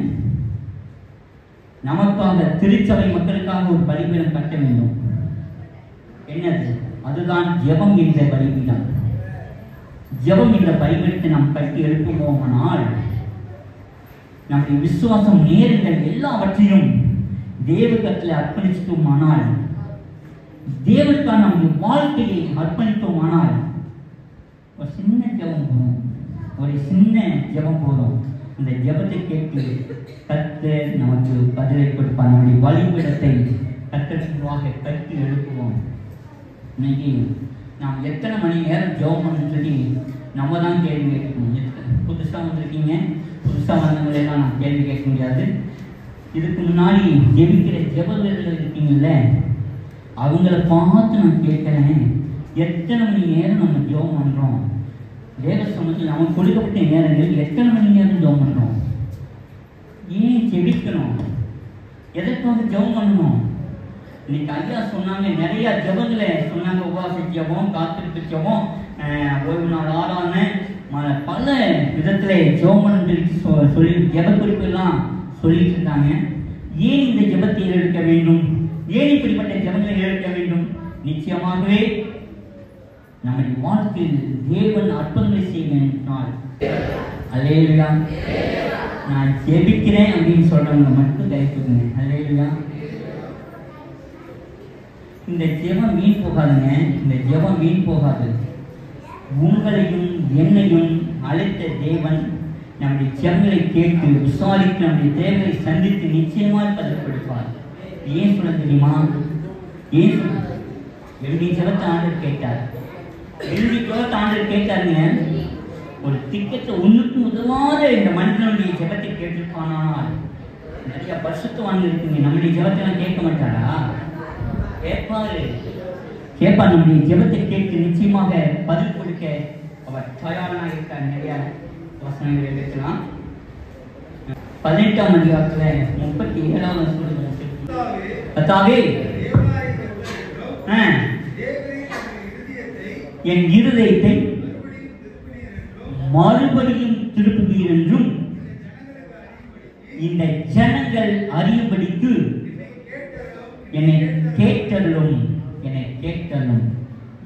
நமக்காக திருச்சபை மக்களுக்காக ஒரு பலிபீடம் கட்ட வேண்டும். என்னது? அதுதான் ஜெபம் என்ற பலிபீடம். ஜெபம் என்ற பலிபீடத்தை நாம் கட்டி எழுப்புவோமானால் நம்முடைய விசுவாசம் நேரங்கள் எல்லாவற்றையும் தேவகத்தில் அர்ப்பணிச்சிட்டோமானால், தேவனுக்கான நம்முடைய வாழ்க்கையை அர்ப்பணித்தோமானால் ஒரு சின்ன ஜெபம் போதும், ஒரு சின்ன ஜெபம் போதும். இந்த ஜெபத்தை கேட்டு கர்த்தர் நமக்கு பதிலை கொடுப்பார். நம்முடைய பலிபீடத்தை கர்த்தருக்காக கட்டி எழுப்புவோம். இன்னைக்கு நாம் எத்தனை மணி நேரம் ஜெபம் பண்ணணும்னு சொல்லி நம்ம தான் கேள்வி கேட்கணும். புதுசாக வந்திருக்கீங்க, புதுசாக வந்தவங்களெல்லாம் நான் கேள்வி கேட்க முடியாது. இதுக்கு முன்னாடி ஜெபிக்கிற ஜெபவீரர்கள் இருக்கீங்கல்ல, அவங்கள பார்த்து நான் கேட்குறேன், எத்தனை மணி நேரம் நம்ம ஜெபம் பண்ணுறோம்? தேவ சமூகத்தில் நமக்கு கொடுக்கப்பட்ட நேரங்கள் எத்தனை மணி நேரம் ஜெபம் பண்ணுறோம்? ஏன் ஜெபிக்கணும்? எதற்காக ஜெபம் பண்ணணும்? இன்னைக்கு ஐயா சொன்னாங்க, நிறைய ஜெபங்களை சொன்னாங்க. உபவாச ஜெபம், காத்திருப்பு ஜெபம், ஓய்வு நாள் ஆராதனை, பல விதத்துல ஜெபம் சொல்லி ஜெப குறிப்பு எல்லாம் சொல்லிட்டு இருந்தாங்க. ஏன் இந்த ஜெபத்தை எடுக்க வேண்டும்? ஏன் இப்படிப்பட்ட ஜெபங்களை எடுக்க வேண்டும்? நிச்சயமாகவே நம்முடைய வாழ்க்கையில் தேவன் அற்புதங்களை செய்வேன். அல்லேலூயா. நான் ஜெபிக்கிறேன் அப்படின்னு சொல்றவங்க மட்டும் கைக்குங்க. அல்லேலூயா. இந்த ஜெபம் வீண் போகாதுங்க. இந்த ஜெபம் வீண் போகாது. உங்களையும் என்னையும் அழைத்த தேவன் நம்முடைய ஜெபங்களை கேட்டு விசாரித்து நம்முடைய தேவைகளை சந்தித்து நிச்சயமாக பதில் கொடுப்பார். ஏன் சொல்ல தெரியுமா? ஏன் என்னுடைய ஜெபத்தை ஆண்டவர் கேட்டார். என்னுடைய ஜெபத்தை ஆண்டவர் கேட்டாருங்க. ஒரு திக்கத்தை ஒண்ணுக்கு உதவாத இந்த மனிதனுடைய ஜெபத்தை கேட்டிருப்பானால் நிறைய பரிசுத்தவான்கள் இருக்குங்க. நம்முடைய ஜெபத்தை கேட்க மாட்டாரா? கேட்பாரு. கேட்பார். நம்முடைய ஜெபத்தை கேட்டு நிச்சயமாக பதில் கொடுக்க அவர் தயாராக இருக்கார். நிறைய வசனங்களை பேசலாம். 18ஆம் அதிகாரத்துல 37வது கர்த்தாவே, என் இருதயத்தை மறுபடியும் திருப்புவீர் என்றும் இந்த ஜனங்கள் அறியும்படிக்கு என்னை கேட்டலும், என்னை கேட்டலும்.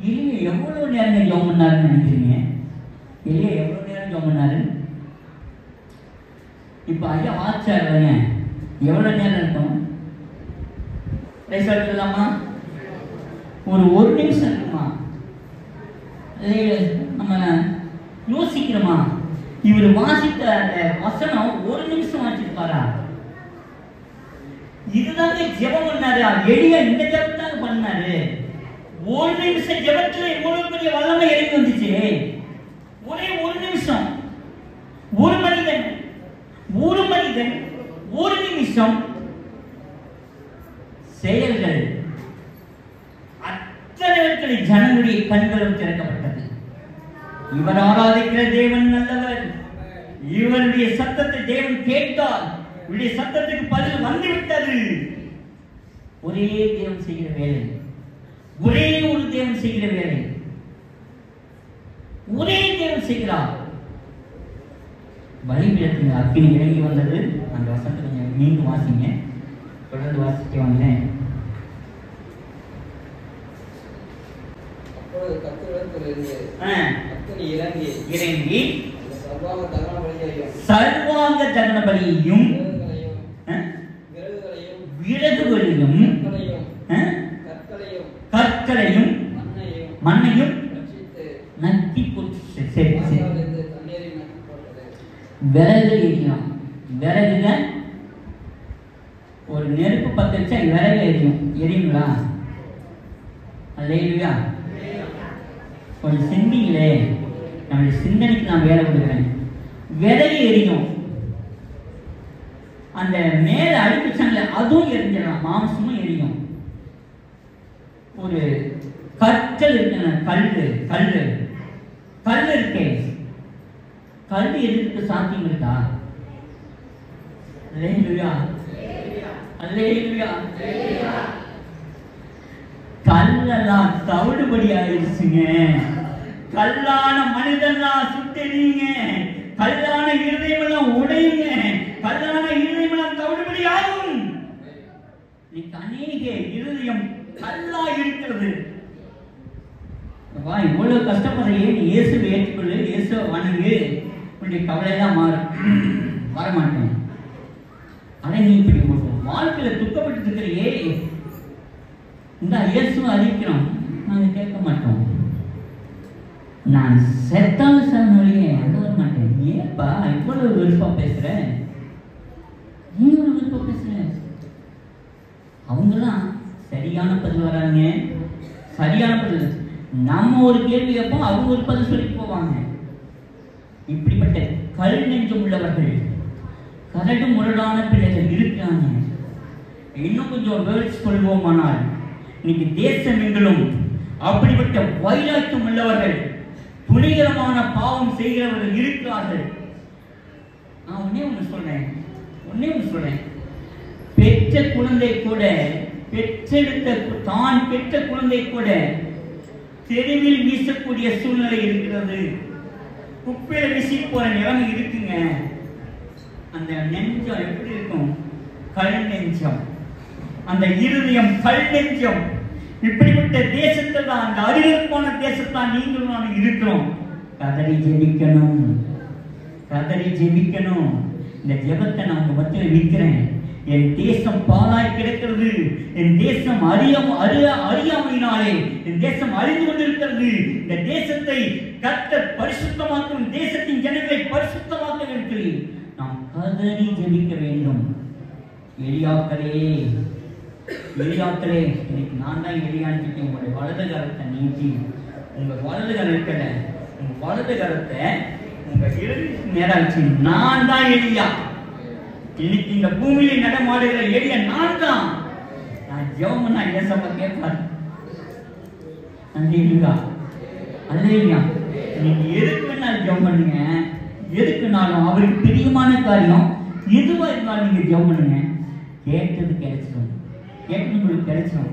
இல்லையே எவ்வளவு நேரம் ஜெபம் பண்ணாருன்னு நினைக்கிறீங்க? இல்லையே எவ்வளவு நேரம் ஜெபம் பண்ணாரு? இப்ப ஐயா வாச்சாருங்க, எவ்வளவு நேரம் இருக்கும்? சொல்லலாமா? ஒரு நிமிஷம் இருக்குமா? நம்ம யோசிக்கிறோமா? இவர் வாசித்த அந்த வசனம் ஒரு நிமிஷம் வாசிப்பாரா? இதுதாங்க ஜெபம் பண்ணாரு. எளிய இந்த ஜெபத்தான் பண்ணாரு. ஒரு நிமிஷம் ஜெபத்துல இவ்வளவு பெரிய வல்லமை இறங்கி வந்துச்சு. ஒரே ஒரு நிமிஷம். ஒரு மனிதன் ஒரு நிமிஷம் செயல்கள் அத்தனை ஜனங்களுடைய கண்களும் திறக்கப்பட்டது. இவர் ஆராதிக்கிற தேவன் நல்லவர். இவருடைய சத்தத்தை தேவன் கேட்டார். இவருடைய சத்தத்துக்கு பதில் வந்துவிட்டது. ஒரே தேவன் செய்கிற வேலை, ஒரே ஒரு தேவன் செய்கிற வேலை, ஒரே தேவன் செய்கிறார். பலிபீடத்தில் அக்கினி இறங்கி வந்தது. அந்த வசனத்தை கொஞ்சம் மீண்டும் வாசிங்க. தொடர்ந்து வாசிக்க வந்தேன். இறங்கி சர்வாங்க தகன பலியையும் விறகுகளையும் கற்களையும் மண்ணையும் நக்கி போட்டு விறகு எரியும். விறகுங்க ஒரு நெருப்பு பத்த வச்சா விறகு எரியும். எரியுங்களா? அல்லேலூயா. கொஞ்சம் சிந்திங்களே. நம்முடைய சிந்தனைக்கு நான் வேலை கொடுக்குறேன். விறகு எரியும். அந்த மேல அடிப்பிச்சாங்களே அதுவும் எரிஞ்சிடலாம். மாம்சமும் எரியும். ஒரு கற்கள் இருக்கு. கல் இருக்கே. கல் எதுக்கு சாத்தியம் இருக்கா? அல்லேலூயா. அல்லேலூயா. கல்லெல்லாம் தவிடுபடி ஆயிடுச்சுங்க. கல்லான மனிதன்லாம் சுட்டெறியுங்க. கல்லான இருதயமெல்லாம் உடையுங்க. கல்லான இருதயமெல்லாம் தவிடுபடி ஆகும். அநேக இருதயம் கல்லா இருக்கிறது. இவ்வளவு கஷ்டப்படுறையே, நீ இயேசுவை ஏற்றுக்கொள்ளு, இயேசுவை வணங்கு, உன்னுடைய கவலையெல்லாம் வரமாட்டேன். ஆனா நீ இப்படி வாழ்க்கையில துக்கப்பட்டு இருக்கிறையே, இந்த இயேசுவை அறிவிக்கிறோம், நாங்க கேட்க மாட்டோம். நான் செத்தாலும் சொன்னாலே வர மாட்டேன். ஏப்பா இவ்வளவு விருப்பா பேசுற? நீ ஒரு விருப்பா பேசுற? அவங்கெல்லாம் சரியான பதில் வராங்க. சரியான பதில். நம்ம ஒரு கேள்வி கேட்போம், அவங்க ஒரு பதில் சொல்லி போவாங்க. இப்படிப்பட்ட கல் நெஞ்சம் உள்ளவர்கள், கரடு முரடான பிள்ளைகள் இருக்கிறாங்க. இன்னும் கொஞ்சம் வேர்ட்ஸ் சொல்வோமானால், இன்னைக்கு தேசம் எங்களும் அப்படிப்பட்ட வைராக்கியம் உள்ளவர்கள், துணிகரமான பாவம் செய்கிறவர்கள் இருக்கிறார்கள். நான் ஒன்னே ஒன்று சொல்றேன். பெற்ற குழந்தை கூட, தான் பெற்ற குழந்தை கூட தெருவில் வீசக்கூடிய சூழ்நிலை இருக்கிறது. குப்பையில வீசி போற நிலைமை இருக்குங்க. அந்த நெஞ்சம் எப்படி இருக்கும்? கல் நெஞ்சம். அந்த இருதயம் கல் நெஞ்சம். இப்படிப்பட்ட தேசத்தில் தான், அந்த அருகற்பான தேசத்தான் நீங்களும் நானும் இருக்கிறோம். கதறி ஜெபிக்கணும். இந்த ஜெபத்தை நான் உங்க மத்தியில விற்கிறேன். என் தேசம் பாழாய் கிடக்கிறது. என் தேசம் அறியாமையினாலே என் தேசம் அழிந்து கொண்டிருக்கிறது. இந்த தேசத்தை கர்த்தர் பரிசுத்தமாக்கும், தேசத்தின் ஜனங்களை பரிசுத்தமாக்க வேண்டும். நாம் கதறி ஜெபிக்க வேண்டும். எலியாக்களே, இன்னைக்கு நான் தான் எலியான்னு உங்களுடைய வலது கரத்தை நீட்டி, உங்க வலது கரம் இருக்கல, உங்க வலது கரத்தை உங்க இடது நேரம் வச்சு, நான் தான் எலியா. இன்னைக்கு இந்த பூமியில நடமாடுகிற எலியா நான் தான். நான் ஜெபம் நான் ஏசப்பா கேட்பாரு. அல்லேலூயா. நீங்க எதுக்கு வேணாலும் ஜெபம் பண்ணுங்க. எதுக்குனாலும் அவருக்கு பிரியமான காரியம் எதுவா இருந்தாலும் நீங்க ஜெபம் பண்ணுங்க. கேட்டது கிடைச்சிடும். கேட்கணும் கிடைச்சிடும்.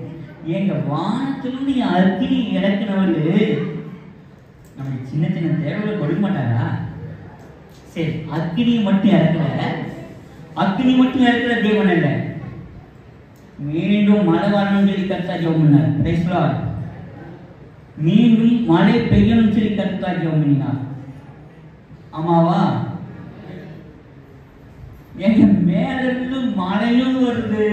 எங்க வானத்திலிருந்து அக்கினி இறக்குனவரு நம்ம சின்ன சின்ன தேவைகளை கொடுக்க மாட்டாரா? சரி, அக்கினி மட்டும் இறக்குற தேவன் அல்ல. மீண்டும் மழை வரணும்னு சொல்லி கர்த்தா ஜெபம் பண்ணார். Price the Lord. மீண்டும் மழை பெய்யணும்னு சொல்லி கர்த்தா ஜெபம் பண்ணினார். ஆமாவா? எங்க மேல இருந்து மழையும் வருது,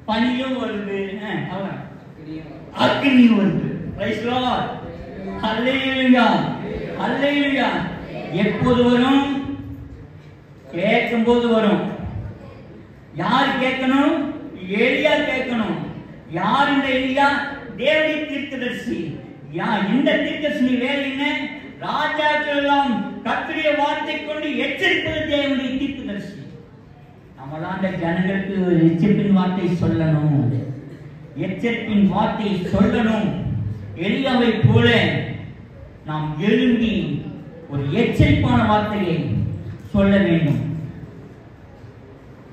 பனியும் வருது, அக்னியும் வருது. Praise the Lord. Hallelujah, hallelujah. எப்போது வரும்? கேட்கும் போது வரும். யார் கேட்கணும்? எலியா கேட்கணும். யார் இந்த எலியா? தேவனுடைய தீர்க்கதரிசி. இந்த தீர்க்கதரிசி வேலை என்ன? ராஜாக்கள் எல்லாம் கர்த்தருடைய வார்த்தை கொண்டு எச்சரிப்பது தேவனுடைய தீர்க்கதரிசி. நம்மளாம் அந்த ஜனங்களுக்கு எச்சரிப்பின் வார்த்தை சொல்லணும், எச்சரிப்பின் வார்த்தை சொல்லணும். எலியாவை போல நாம் எழும்பி ஒரு எச்சரிப்பான வார்த்தையை சொல்ல வேண்டும்.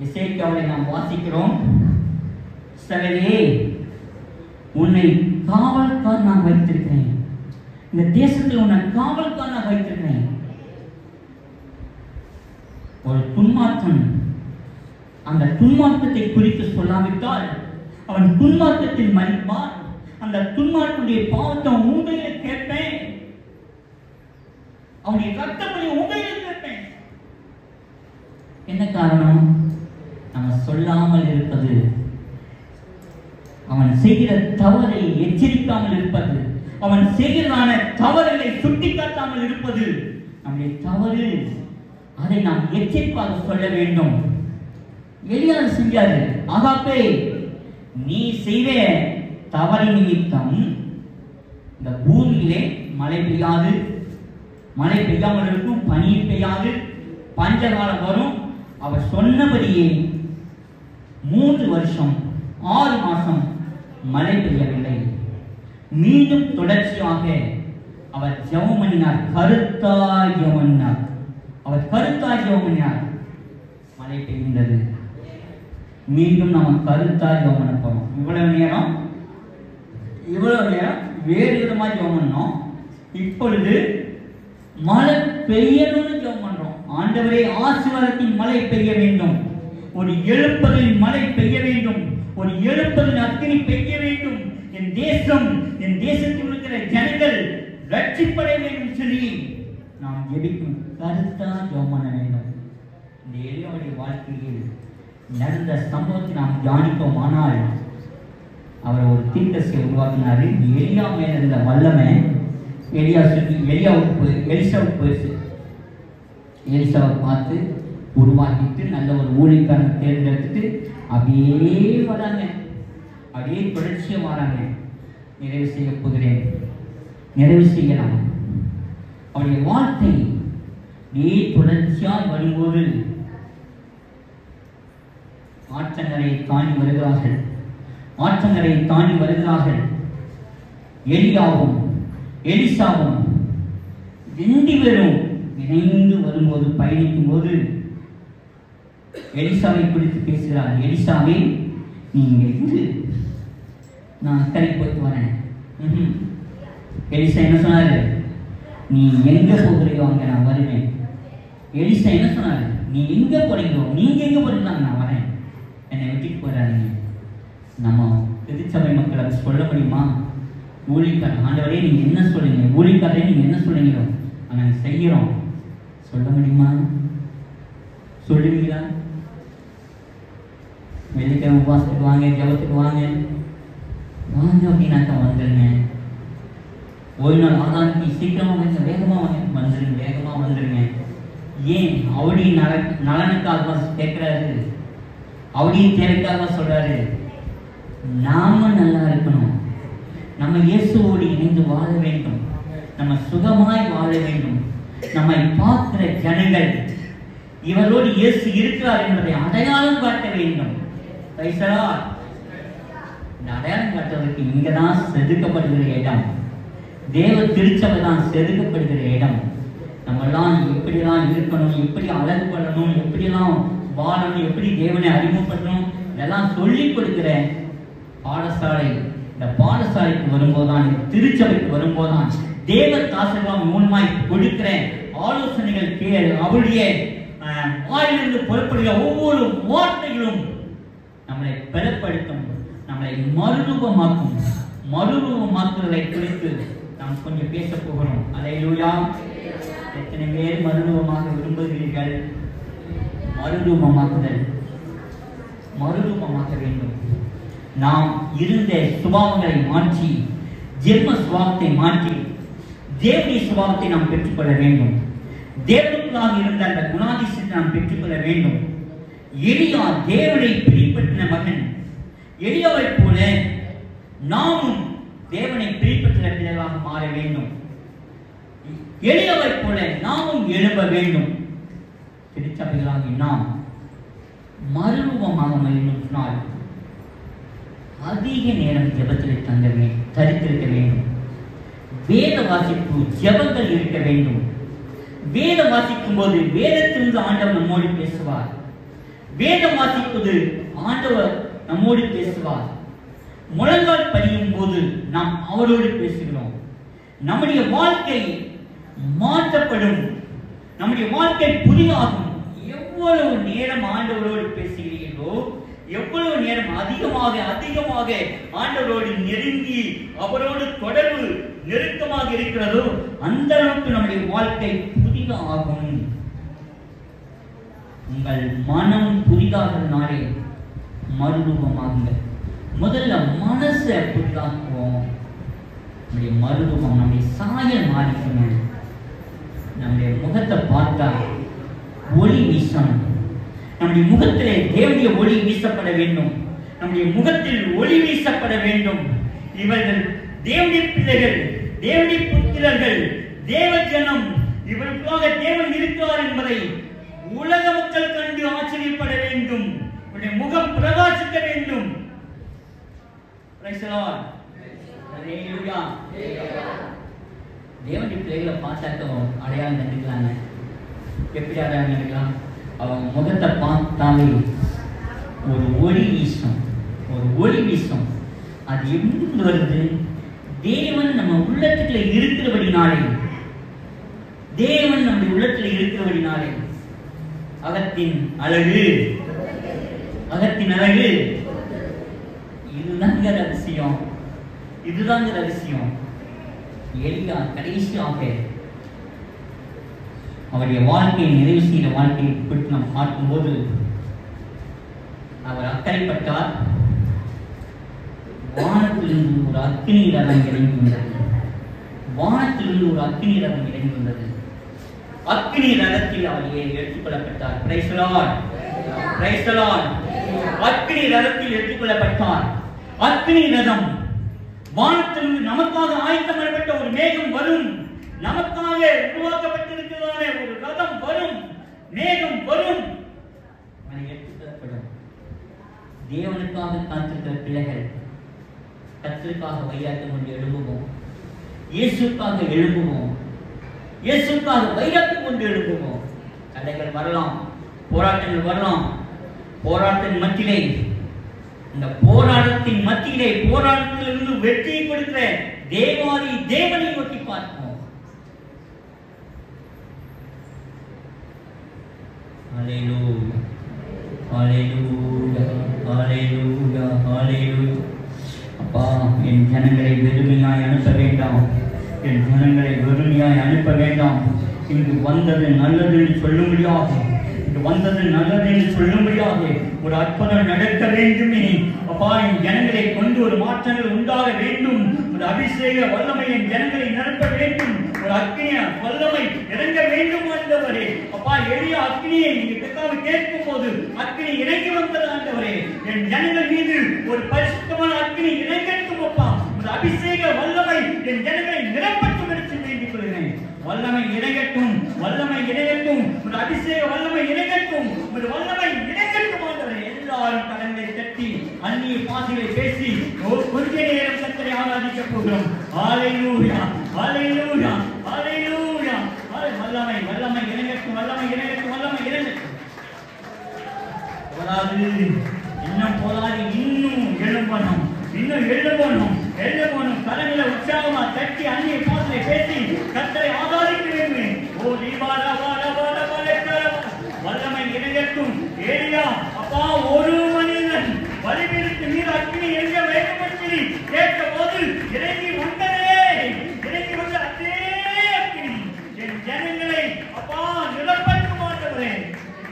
எசேக்கியாவை நாம் வாசிக்கிறோம். சகலே, உன்னை காவல்காரனாக வைத்திருக்கிறேன், இந்த தேசத்தில் உன்னை காவல்காரனாக வைத்திருக்கிறேன். ஒரு துன்மார்க்கன் அந்த துன்மார்க்கத்தை குறித்து சொல்லாவிட்டால் அவன் துன்மார்க்கத்தில் மறிப்பான். அந்த துன்மார்க்கனுடைய பாவத்தை உண்மையில கேட்பேன், அவனுடைய ரத்தப்படி உண்மையில கேட்பேன். என்ன காரணம்? நம்ம சொல்லாமல் இருப்பது, அவன் செய்கிற தவறை எச்சரிக்காமல் இருப்பது, அவன் செய்கிறதான தவறுகளை சுட்டிக்காட்டாமல் இருப்பது நம்முடைய தவறு. அதை நாம் எச்சரிப்பாக சொல்ல வேண்டும். எலியா செஞ்சாரு. ஆகாப்பே, நீ செய்த தவறு நிமித்தம் இந்த பூமியிலே மழை பெய்யாது, மழை பெய்யாமல் இருக்கும், பனி பெய்யாது, பஞ்சகாலம் வரும். அவர் சொன்னபடியே 3 வருஷம் 6 மாசம் மழை பெய்யவில்லை. மீண்டும் தொடர்ச்சியாக அவர் ஜெபம் பண்ணினார், கருத்தாய் ஜெபம் பண்ணினார். அவர் கருத்தாய் ஜெபம் பண்ணினார், மழை பெய்கின்றது. மீண்டும் நாம் கருத்தாய் ஜெபம் பண்ண போறோம். இவ்வளவு நேரம் வேறு விதமா ஜெபம் பண்ணோம். இப்பொழுது மழை பெய்யணும்னு ஜெபம் பண்றோம். ஆண்டவரே, ஆசீர்வாதத்தின் மழை பெய்ய வேண்டும், ஒரு எழுப்பதில் மழை பெய்ய வேண்டும், ஒரு எழுப்பதில் அக்கினி பெய்ய வேண்டும். என் தேசம், என் தேசத்தில் இருக்கிற ஜனங்கள் ரட்சிப்பட வேண்டும் சொல்லி நாம் ஜெபிக்கும் கருத்தா ஜெபம் பண்ண வேண்டும். இந்த எளியவருடைய வாழ்க்கையில் நடந்த சம்பவத்தை நாம் தியானிப்போம். ஆனால் அவர் ஒரு தீர்க்கதரிசியை உருவாக்கினார். எலியா மேல இருந்த வல்லமை எலிசாவுக்கு போயிடுச்சு. எலிசாவை பார்த்து உருவாக்கிட்டு நல்ல ஒரு ஊழியக்காரனை தேர்ந்தெடுத்துட்டு அப்படியே வராங்க, அப்படியே தொடர்ச்சியாக வராங்க. நிறைவு செய்ய போகிறேன், நிறைவு செய்யலாம். அவருடைய வார்த்தை அப்படியே தொடர்ச்சியாக வரும்போது ஆற்றங்கரையை தாண்டி வருகிறார்கள், ஆற்றங்கரையை தாண்டி வருகிறார்கள். எலியாவும் எலிசாவும் 2 பேரும் இணைந்து வரும்போது, பயணிக்கும் போது எலிசாவை குறித்து பேசுகிறார். எலிசாவே, நீங்க இருந்து நான் அக்கறைக்கு போயிட்டு வரேன். எலிசா என்ன சொன்னாரு? நீ எங்க போகிறியோ அங்க நான் வருவேன். எலிசா என்ன சொன்னாரு? நீ எங்க போறீங்களோ, நீங்க எங்க போறீங்களோ நான் வரேன், என்னை விட்டுட்டு போறாதீங்க. நம்ம திருச்சபை மக்களை சொல்ல முடியுமா? ஊழியக்காரன், ஆண்டவரே நீங்க என்ன சொல்றீங்க, ஊழியக்காரே நீங்க என்ன சொல்றீங்களோ நாங்க செய்கிறோம், சொல்ல முடியுமா? சொல்லுவீங்களா? வெள்ளிக்கிழமை உபாசத்துக்கு வாங்க, ஜபத்துக்கு வாங்க அப்படின்னாக்கா வந்துருங்க. ஒரு நாள் ஆதாரத்துக்கு சீக்கிரமா வந்து வேகமா வந்துருங்க, வேகமா வந்துருங்க. ஏன்? அவருடைய நலனுக்காக கேட்கிறாரு, அவருடைய தேவைக்காக சொல்றாரு. நாம நல்லா இருக்கணும், நம்ம இயேசுவோடு இணைந்து வாழ வேண்டும், நம்ம சுகமாய் வாழ வேண்டும். நம்மை பார்க்கிற ஜனங்கள் இவரோடு இயேசு இருக்கிறார் என்பதை அடையாளம் காட்ட வேண்டும். இந்த அடையாளம் காட்டுவதற்கு இங்கதான் செதுக்கப்படுகிற இடம், தேவ திருச்சபை தான் செதுக்கப்படுகிற இடம். நம்மெல்லாம் எப்படிலாம் இருக்கணும், எப்படி அழகு பண்ணணும், எப்படிலாம் வாழணும், எப்படி தேவனை அறிமுகப்படணும், இதெல்லாம் சொல்லிக் கொடுக்கிற பாடசாலை. இந்த பாடசாலைக்கு வரும்போதுதான், திருச்சபைக்கு வரும்போதுதான் தேவ தாசகம் மூலமாய் கொடுக்கிற ஆலோசனைகள் கேள். அவருடைய வாயிலிருந்து புறப்படுகிற ஒவ்வொரு வார்த்தைகளும் நம்மளை பலப்படுத்தும், நம்மளை மறுரூபமாக்கும். மறுரூபமாக்குவதை குறித்து நாம் கொஞ்சம் பேச போகிறோம். அல்லேலூயா. எத்தனை பேர் மறுரூபமாக விரும்புகிறீர்கள்? மறுரூபமாக்குதல், மறுரூபமாக்க வேண்டும். நாம் இருந்த சுபாவங்களை மாற்றி, ஜென்ம சுபாவத்தை மாற்றி தேவனுடைய சுபாவத்தை நாம் பெற்றுக்கொள்ள வேண்டும். தேவனுக்குள்ளாக இருந்த அந்த குணாதிசயத்தை நாம் பெற்றுக்கொள்ள வேண்டும். எலியா தேவனை பிரிப்பற்றின மகன். எலியாவை போல நாமும் தேவனை பிரிப்பற்றின பிள்ளைகளாக மாற வேண்டும். எலியாவை போல நாமும் எழும்ப வேண்டும். திருச்சபைகளாகி நாம் மறுரூபமாக சொன்னால் அதிக நேரம் ஜெபத்தில் தரித்திருக்க வேண்டும். வேத வாசிப்பு ஜெபங்கள் இருக்க வேண்டும். வேதம் வாசிக்கும் போது வேதத்திலிருந்து ஆண்டவர் நம்மோடு பேசுவார். வேதம் வாசிப்பது ஆண்டவர் நம்மோடு பேசுவார். முழங்கால் படியும் போது நாம் அவரோடு பேசுகிறோம். நம்முடைய வாழ்க்கை மாற்றப்படும், நம்முடைய வாழ்க்கை புதிதாகும். எவ்வளவு நேரம் ஆண்டவரோடு பேசுகிறீர்களோ, எவ்வளவு நேரம் அதிகமாக அதிகமாக ஆண்டவரோடு நெருங்கி அவரோடு தொடர்பு நெருக்கமாக இருக்கிறதோ அந்த அளவுக்கு நம்முடைய வாழ்க்கை புதிதாகும். உங்கள் மனம் புதிதாகிறதுனாலே மறுரூபமாகுங்கள். முதல்ல மனசை புதிதாக்குவோம். நம்முடைய மறுரூபம், நம்முடைய சாயல் மாறிக்கணும். நம்முடைய முகத்தை பார்த்தா ஒளி வீசணும். நம்முடைய முகத்திலே தேவனுடைய ஒளி வீசப்பட வேண்டும். நம்முடைய முகத்தில் ஒளி வீசப்பட வேண்டும். இவர்கள் தேவனுடைய பிள்ளைகள், தேவனுடைய புத்திரர்கள், தேவ ஜனம், இவருக்காக தேவன் இருக்கிறார் என்பதை உலக மக்கள் கண்டு ஆச்சரியப்பட வேண்டும். இவருடைய முகம் பிரகாசிக்க வேண்டும். தேவனுடைய பிள்ளைகளை பார்த்தாக்க அடையாளம் கண்டுக்கலாங்க. எப்படி அடையாளம் கண்டுக்கலாம்? அவங்க முகத்தை பார்த்தாலே ஒரு ஒளி வீசும், ஒரு ஒளி வீசும். அது எங்கிருந்து வருது? தேவன் நம்ம உள்ளத்துல இருக்கிறபடினாலே, தேவன் நம்முடைய உள்ளத்துல இருக்கிறபடினாலே அகத்தின் அழகு, அகத்தின் அழகு. இதுதாங்க ரகசியம், இதுதாங்க ரகசியம். எலியா கடைசியாக அவருடைய வாழ்க்கையை நிறைவு செய்த வாழ்க்கையை குறித்து நாம் பார்க்கும்போது அவர் அக்கறைப்பட்டார். வானத்திலிருந்து ஒரு அக்னி ரதம் இறங்கி வந்தது. வானத்திலிருந்து ஒரு அக்னி ரதம் இறங்கி வந்தது. அக்னி ரதத்தில் அவர் எடுத்துக்கொள்ளப்பட்டார். Praise the Lord, praise the Lord. அக்னி ரதத்தில் எடுத்துக்கொள்ளப்பட்டார். அக்னி ரதம் வானத்திலிருந்து நமக்காக ஆயத்தம் பண்ணப்பட்ட ஒரு மேகம் வரும். நமக்காக உருவாக்கப்பட்டிருக்கிறதான ஒரு ரதம் வரும், மேகம் வரும். தேவனுக்காக காத்திருக்கிற பிள்ளைகள் கர்த்தருக்காக வைராக்கியம் கொண்டு எழும்புவோம். இயேசுக்காக எழும்புவோம். இயேசுக்காக வைராக்கியம் கொண்டு எழும்புவோம். தடைகள் வரலாம், போராட்டங்கள் வரலாம். போராட்டத்தின் மத்தியிலே, இந்த போராட்டத்தின் மத்தியிலே, போராட்டத்திலிருந்து வெற்றியை கொடுக்கிற தேவாதி தேவனை நோக்கி பார்ப்போம். ஹalleluya, ஹalleluya, ஹalleluya, ஹalleluya. அப்பா, என் ஜனங்களை வெறுமையாய் அனுப்ப வேண்டாம். என் ஜனங்களை வெறுமையாய் அனுப்ப வேண்டாம். இங்கு வந்தது நல்லது என்று சொல்லும்படியாக, இங்கு வந்தது நல்லது என்று சொல்லும்படியாக ஒரு அற்புதம் நடக்க வேண்டுமே. அப்பா, என் ஜனங்களை கொண்டு ஒரு மாற்றங்கள் உண்டாக வேண்டும். ஒரு அபிஷேக வல்லமை என் ஜனங்களை நிரப்ப வேண்டும். ஒரு அக்னிய வல்லமை இறங்க வேண்டும் ஆண்டவரே. அப்பா, எளிய அக்னியை நீங்க பிதாவை கேட்கும் போது அக்னி இறங்கி வந்தது ஆண்டவரே. என் ஜனங்கள் மீது ஒரு பரிசுத்தமான அக்னி இறங்கட்டும். அப்பா, ஒரு அபிஷேக வல்லமை என் ஜனங்களை நிரப்பட்டும் என்று வேண்டிக் கொள்கிறேன். வல்லமை இறங்கட்டும், வல்லமை இறங்கட்டும், ஒரு அபிஷேக வல்லமை இறங்கட்டும், ஒரு வல்லமை இறங்கட்டும் ஆண்டவரே. எல்லாரும் கடங்களை தட்டி அந்நிய பாஷைகளை பேசி கொஞ்ச நேரம் கர்த்தரை ஆராதிக்க போகிறோம். ஹalleluya, ஹalleluya, ஹalleluya. வல்லமை வல்லமை இறங்கட்டும், வல்லமை இறங்கட்டும், வல்லமை இறங்கட்டும். போராது, இன்னும் போராது, இன்னும் எழும்பணும், இன்னும் எழும்பணும், எழும்பணும். கரங்களை உற்சாகமா தட்டி அந்நிய பாஷைகளை பேசி கர்த்தரை ஆராதிக்க வேண்டும். ஓ தீபாரா வாரா வாரா வாரா. வல்லமை இறங்கட்டும். ஏலியா, அப்பா, ஒரு மனிதன் பலிபீடத்தின் மீது அக்னி எங்க வேண்டும் என்று கேட்ட போது இறங்கி வந்ததே, இறங்கி வந்த அதே அக்னி என் ஜனங்களை அப்பா நிலப்பட்டு மாட்டவரே,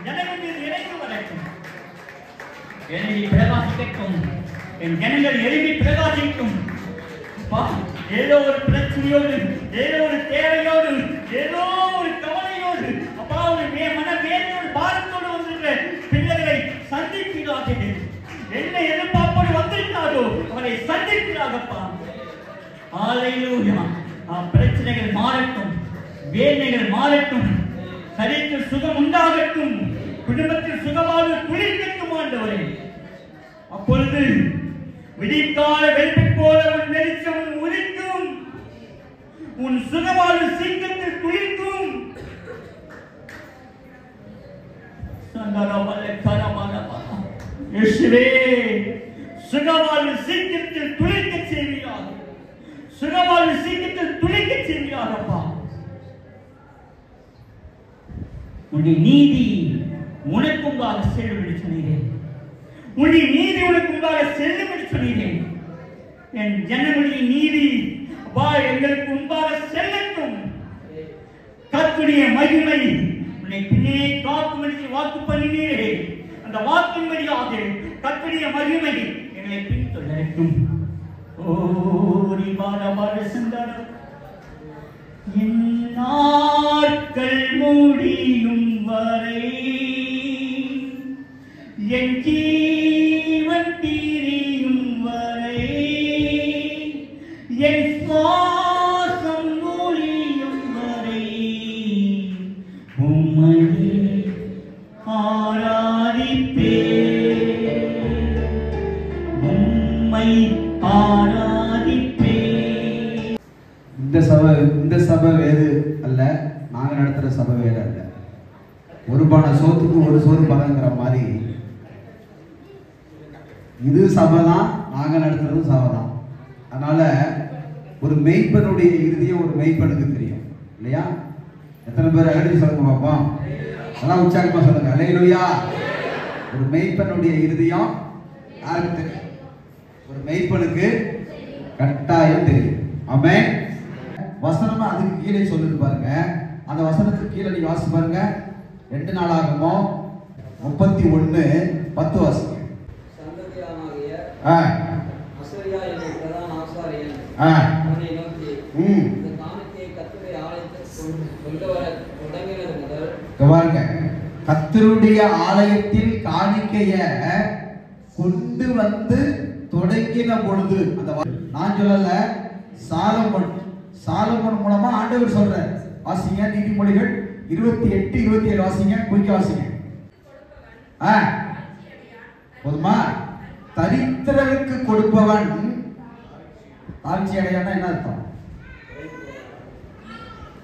ஜனங்கள் மீது இறங்கி எழுதி பிரகாசிக்கட்டும். என் ஜனங்கள் எழுதி பிரகாசிக்கும். ஏதோ ஒரு பிரச்சனையோடு, ஏதோ ஒரு தேவையோடு, ஏதோ ஒரு கவலையோடு, அப்பா ஒரு மனவேதனையோடு பாரத்தோடு வந்திருக்கிற பிள்ளைகளை சந்திக்கிறார்கள். என்ன எதிர்பார்ப்போடு வந்திருக்காரோ அவரை சந்திக்கிறார்களப்பா. ஹல்லேலூயா. பிரச்சனைகள் மாறட்டும், வேதனைகள் மாறட்டும், சரீரத்தில் சுகம் உண்டாகட்டும், குடும்பத்தில் சுகமாக குளிர்க்கட்டும் ஆண்டவரே. அப்பொழுது விடிக்கால வெள்ளை போல உன் வெளிச்சம் உதிக்கும், உன் சுகமான சீக்கிரத்தில் குளிர்க்கும். இயேசுவே, சுகமான சீக்கிரத்தில் துளிர்க்க செய்வீராக, சுகமான சீக்கிரத்தில் துளிர்க்க செய்வீராகப்பா. உன்னுடைய நீதி உனக்கும்பாக செல்லும் என்று சொன்னீரேன். உன்னுடைய நீதி உனக்கும்பாக செல்லும் என்று சொன்னீரேன். என் ஜனங்களுடைய நீதி எங்களுக்கு முன்பாக செல்லட்டும். கர்த்தருடைய மகிமை உன்னை பின்னே காக்கும் என்று வாக்கு பண்ணினீரே. அந்த வாக்கின்படியாக கர்த்தருடைய மகிமை என்னை பின்தொடரட்டும். ஓரி பாரபார சந்தாரம் என் நாட்கள் முடியும் வரை, என் ஜீவன் பிரியும் வரை, என் சுவாசம் ஒழியும் வரை உம்மை ஆராதிப்பேன், உம்மை ஆராதிப்பேன். இந்த சபை வேறு அல்ல, நாங்க நடத்துற சபை வேறு அல்ல. ஒரு பானை சோத்துக்கு ஒரு சோறு பதங்கிற மாதிரி இது சபை தான், நாங்க நடத்துறது சபை தான். அதனால ஒரு மெய்ப்பனுடைய இறுதியை ஒரு மெய்ப்பனுக்கு தெரியும் இல்லையா? எத்தனை பேர் அகடி சொல்லுங்க பாப்போம், நல்லா உற்சாகமா சொல்லுங்க அல்லேலூயா. ஒரு மெய்ப்பனுடைய இறுதியம் யாருக்கு தெரியும்? ஒரு மெய்ப்பனுக்கு கட்டாயம் தெரியும். ஆமென். வசனமா அதுக்கு கீழே சொல்லுது பாருங்க. அந்த வசனத்துக்கு கீழே நீங்க வாசி பாருங்க. 2 நாளாகமோ 31:10 வாசி. சந்ததியானாகிய அசரியா என்னும் பிரதான ஆசாரியன் அவனை நோக்கி, இந்த காணிக்கையை கர்த்தருடைய ஆலயத்திற்கு கொண்டு வர தொடங்கினது முதல் பாருங்க, கர்த்தருடைய ஆலயத்தில் காணிக்கைய கொண்டு வந்து தொடங்கின பொழுது, அந்த நான் சொல்லல, சாலமோன் மூலமா ஆண்டவர் சொல்றார். வாசிங்க நீதிமொழிகள் 28-27 வாசிங்க, குறிக்க வாசிங்க. போதுமா? தரித்திரருக்கு கொடுப்பவன் தாழ்ச்சி அடையானா என்ன அர்த்தம்?